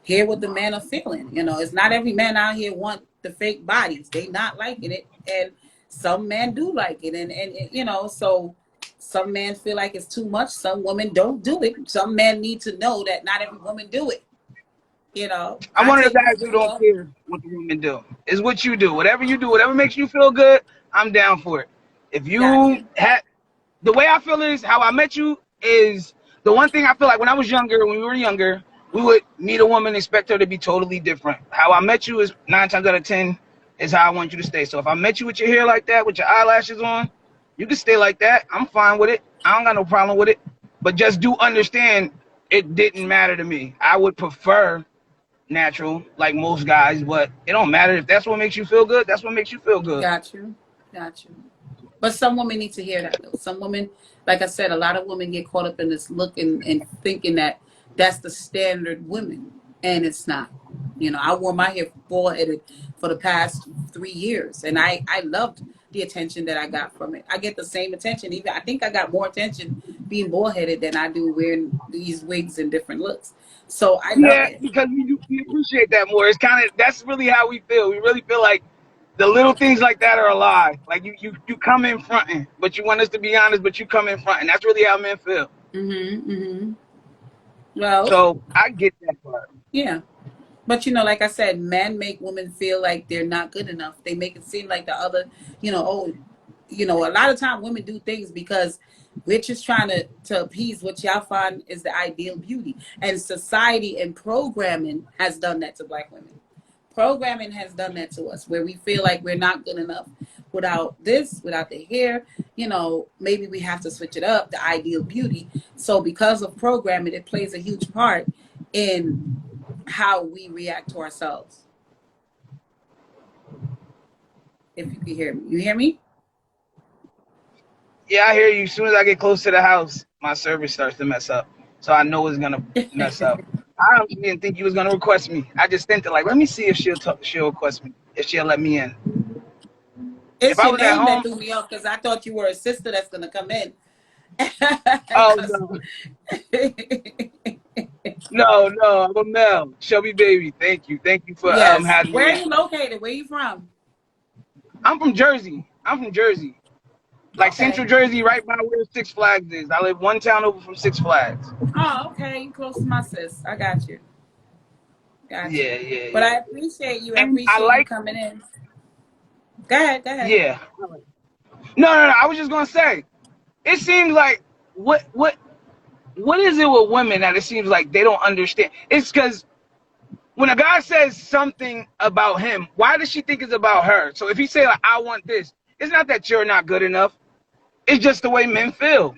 hear what the men are feeling. It's not every man out here want the fake bodies. They not liking it, and some men do like it, and so some men feel like it's too much. Some women don't do it. Some men need to know that not every woman do it. I'm I one of the take guys this who dude don't off. care what the women do. It's what you do. Whatever you do, whatever makes you feel good, I'm down for it. If Got you you. had the way I feel is how I met you is the one thing I feel like when I was younger, when we were younger, we would meet a woman, expect her to be totally different. How I met you is 9 times out of 10 is how I want you to stay. So if I met you with your hair like that, with your eyelashes on, you can stay like that. I'm fine with it. I don't got no problem with it. But just do understand it didn't matter to me. I would prefer natural, like most guys, but it don't matter if that's what makes you feel good. That's what makes you feel good. Got you. Got you. But some women need to hear that though. Some women, like I said, a lot of women get caught up in this look and thinking that that's the standard women, and it's not. I wore my hair bald headed for the past 3 years, and I loved the attention that I got from it. I get the same attention. Even I think I got more attention being bald headed than I do wearing these wigs and different looks. So I love Yeah, it. because we appreciate that more. It's kind of that's really how we feel. We really feel like the little things like that are a lie. Like you come in fronting, but you want us to be honest, but you come in fronting. That's really how men feel. Mhm. Well, So I get that part. yeah. But like I said, men make women feel like they're not good enough. They make it seem like the other, a lot of time women do things because we're just trying to appease what y'all find is the ideal beauty. And society and programming has done that to black women. Programming has done that to us, where we feel like we're not good enough without this, without the hair. You know, maybe we have to switch it up, the ideal beauty. So because of programming, it plays a huge part in how we react to ourselves. If you can hear me, you hear me? Yeah, I hear you. As soon as I get close to the house, my service starts to mess up. So I know it's gonna mess up. I don't even think you was gonna request me. I just think that like, let me see if she'll request me, if she'll let me in. If It's I your was at name that home, threw me off because I thought you were a sister that's gonna come in. oh 'Cause- no, no, I'm a male. Shelby baby, thank you for yes. having Where me are in. you located? Where are you from? I'm from Jersey. Like Okay. Central Jersey, right by where Six Flags is. I live one town over from Six Flags. Oh, okay. You close to my sis. I got you. Got you. Yeah, yeah, But yeah. I appreciate you. I And I appreciate you like, coming in. Go ahead. Go ahead. yeah. No. I was just gonna say, it seems like what is it with women that it seems like they don't understand? It's because when a guy says something about him, why does she think it's about her? So if he say like, I want this, it's not that you're not good enough. It's just the way men feel.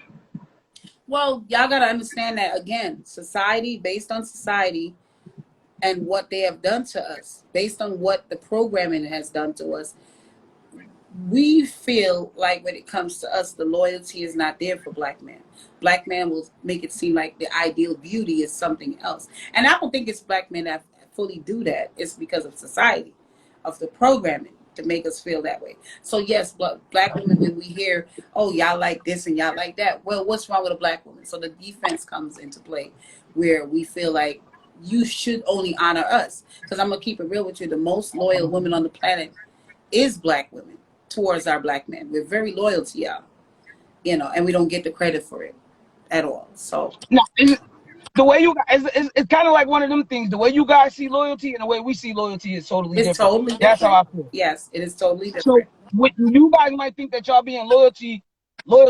Well, y'all got to understand that, again, society, based on society and what they have done to us, based on what the programming has done to us, we feel like when it comes to us, the loyalty is not there for black men. Black men will make it seem like the ideal beauty is something else. And I don't think it's black men that fully do that. It's because of society, of the programming to make us feel that way. So yes, black women, when we hear, oh, y'all like this and y'all like that, well, what's wrong with a black woman? So the defense comes into play, where we feel like you should only honor us. Because I'm going to keep it real with you. The most loyal women on the planet is black women towards our black men. We're very loyal to y'all, and we don't get the credit for it at all. So No, the way you guys, it's kind of like one of them things. The way you guys see loyalty and the way we see loyalty is totally it's different. totally That's how different. I feel. Yes, it is totally So different. what you guys might think that y'all being loyal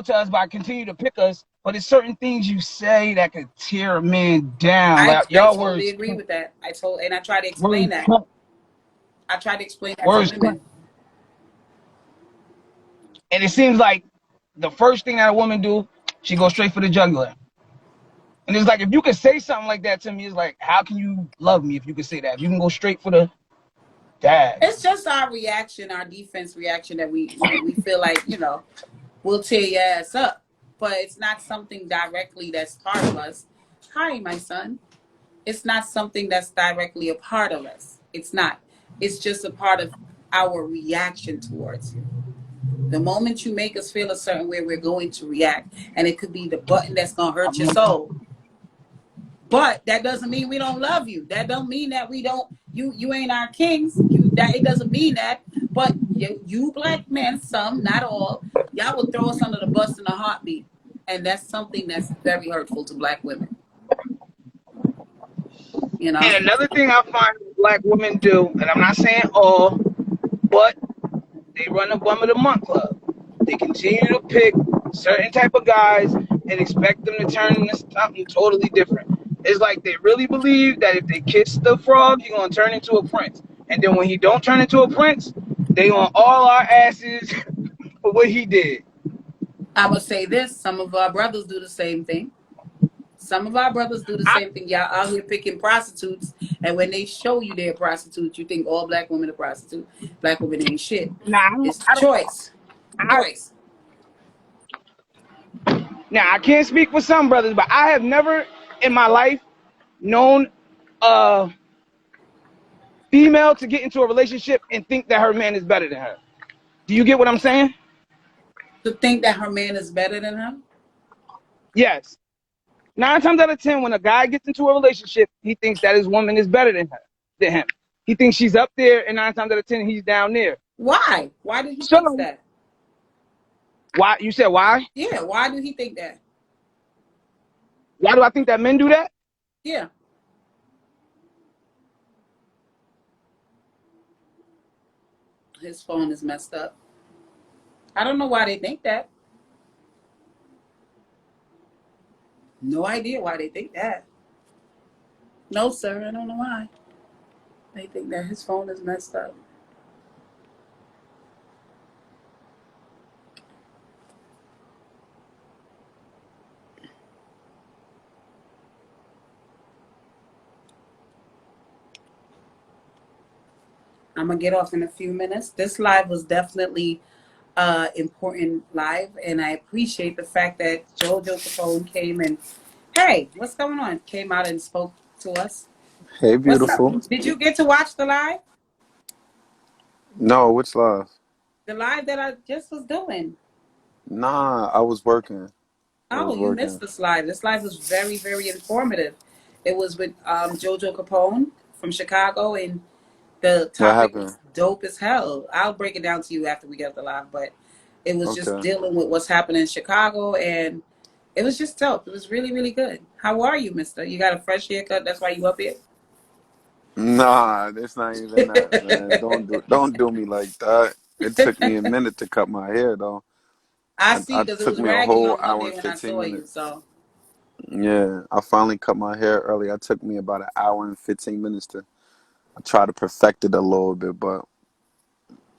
to us by continue to pick us, but it's certain things you say that could tear a man down. I, Like I y'all totally agree with that. And I try to explain words that. cut, I try to explain that to words cut. women. And it seems like the first thing that a woman do, she goes straight for the jugular. And it's like if you could say something like that to me, it's like how can you love me if you could say that? If you can go straight for the dad. It's just our reaction, our defense reaction, that we feel like, we'll tear your ass up. But it's not something directly that's part of us. Hi, my son. It's not something that's directly a part of us. It's not. It's just a part of our reaction towards you. The moment you make us feel a certain way, we're going to react. And it could be the button that's going to hurt your soul. But that doesn't mean we don't love you. That don't mean that we don't, you ain't our kings. It doesn't mean that. But you black men, some, not all, y'all will throw us under the bus in a heartbeat. And that's something that's very hurtful to black women. You know? And another thing I find black women do, and I'm not saying all, but they run a bum of the month club. They continue to pick certain type of guys and expect them to turn into something totally different. It's like they really believe that if they kiss the frog, he's gonna turn into a prince. And then when he don't turn into a prince, they on all our asses for what he did. I would say this: some of our brothers do the same thing. Some of our brothers do the I, same thing. Y'all out here picking prostitutes, and when they show you they're prostitutes, you think all black women are prostitutes. Black women ain't shit. nah, It's the I don't. choice. I, Choice. now I can't speak for some brothers, but I have never in my life known a female to get into a relationship and think that her man is better than her. Do you get what I'm saying? To think that her man is better than her. Yes. 9 times out of 10, when a guy gets into a relationship, he thinks that his woman is better than him. He thinks she's up there, and 9 times out of 10, he's down there. Why? Why did he think So, that? why? You said why? Yeah. Why do he think that? Why do I think that men do that? Yeah. His phone is messed up. I don't know why they think that. No idea why they think that. No, sir. I don't know why. They think that his phone is messed up. I'm gonna get off in a few minutes. This live was definitely important live, and I appreciate the fact that Jojo Capone came and, hey, what's going on? Came out and spoke to us. Hey, What's up? beautiful. Did you get to watch the live? No, which live? The live that I just was doing. Nah, I was working. I Oh, was you missed working. this live. This live was very, very informative. It was with Jojo Capone from Chicago, and the What topic happened? was dope as hell. I'll break it down to you after we get off the live, but it was just Okay. dealing with what's happening in Chicago, and it was just dope. It was really, really good. How are you, mister? You got a fresh haircut, that's why you up here? Nah, it's not even that, man. Don't do me like that. It took me a minute to cut my hair though. I see, I because it took was me a raggy whole on hour Monday and when I 15 saw you, minutes. so Yeah, I finally cut my hair early. It took me about an hour and 15 minutes to I try to perfect it a little bit, but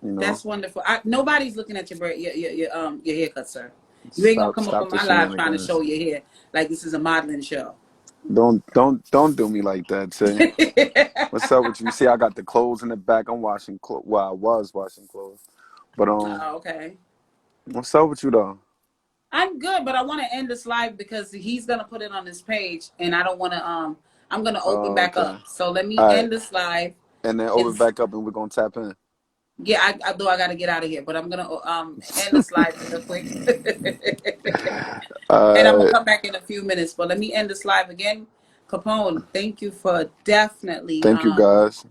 you know, that's wonderful. Nobody's looking at your haircut, sir. You ain't gonna stop come up stop on the my live trying to shenanigans. show your hair like this is a modeling show. Don't do me like that, Tay. What's up with you? You see, I got the clothes in the back. I'm washing clothes. Well, I was washing clothes. But Okay. what's up with you though? I'm good, but I want to end this live because he's gonna put it on his page, and I don't want to. I'm gonna open Oh, back okay. up. So let me All right, end this live. and then And open back up, and we're gonna tap in. yeah, I though I got to get out of here, but I'm gonna end this live real quick, and I'm gonna Uh, come back in a few minutes. But let me end this live again. Capone, thank you for definitely thank you guys.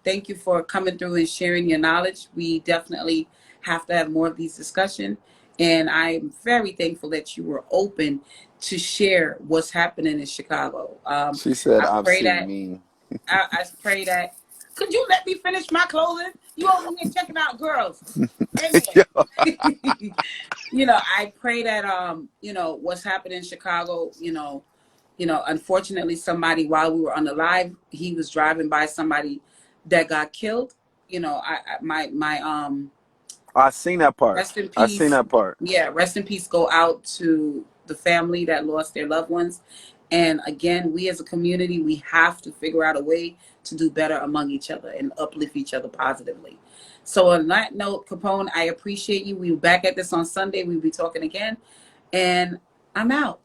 thank you for coming through and sharing your knowledge. We definitely have to have more of these discussions. And I'm very thankful that you were open to share what's happening in Chicago. She said, I "I've pray seen that, me." I pray that, could you let me finish my clothing? You over here checking out girls. Anyway, Yeah. I pray that, what's happening in Chicago, unfortunately, somebody while we were on the live, he was driving by somebody that got killed. My I seen that part. rest in I seen peace. that part. Yeah, rest in peace go out to the family that lost their loved ones. And again, we as a community, we have to figure out a way to do better among each other and uplift each other positively. So on that note, Capone, I appreciate you. We'll be back at this on Sunday. We'll be talking again. And I'm out.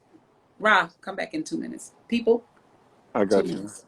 Ra, come back in 2 minutes. People, I two got you. minutes.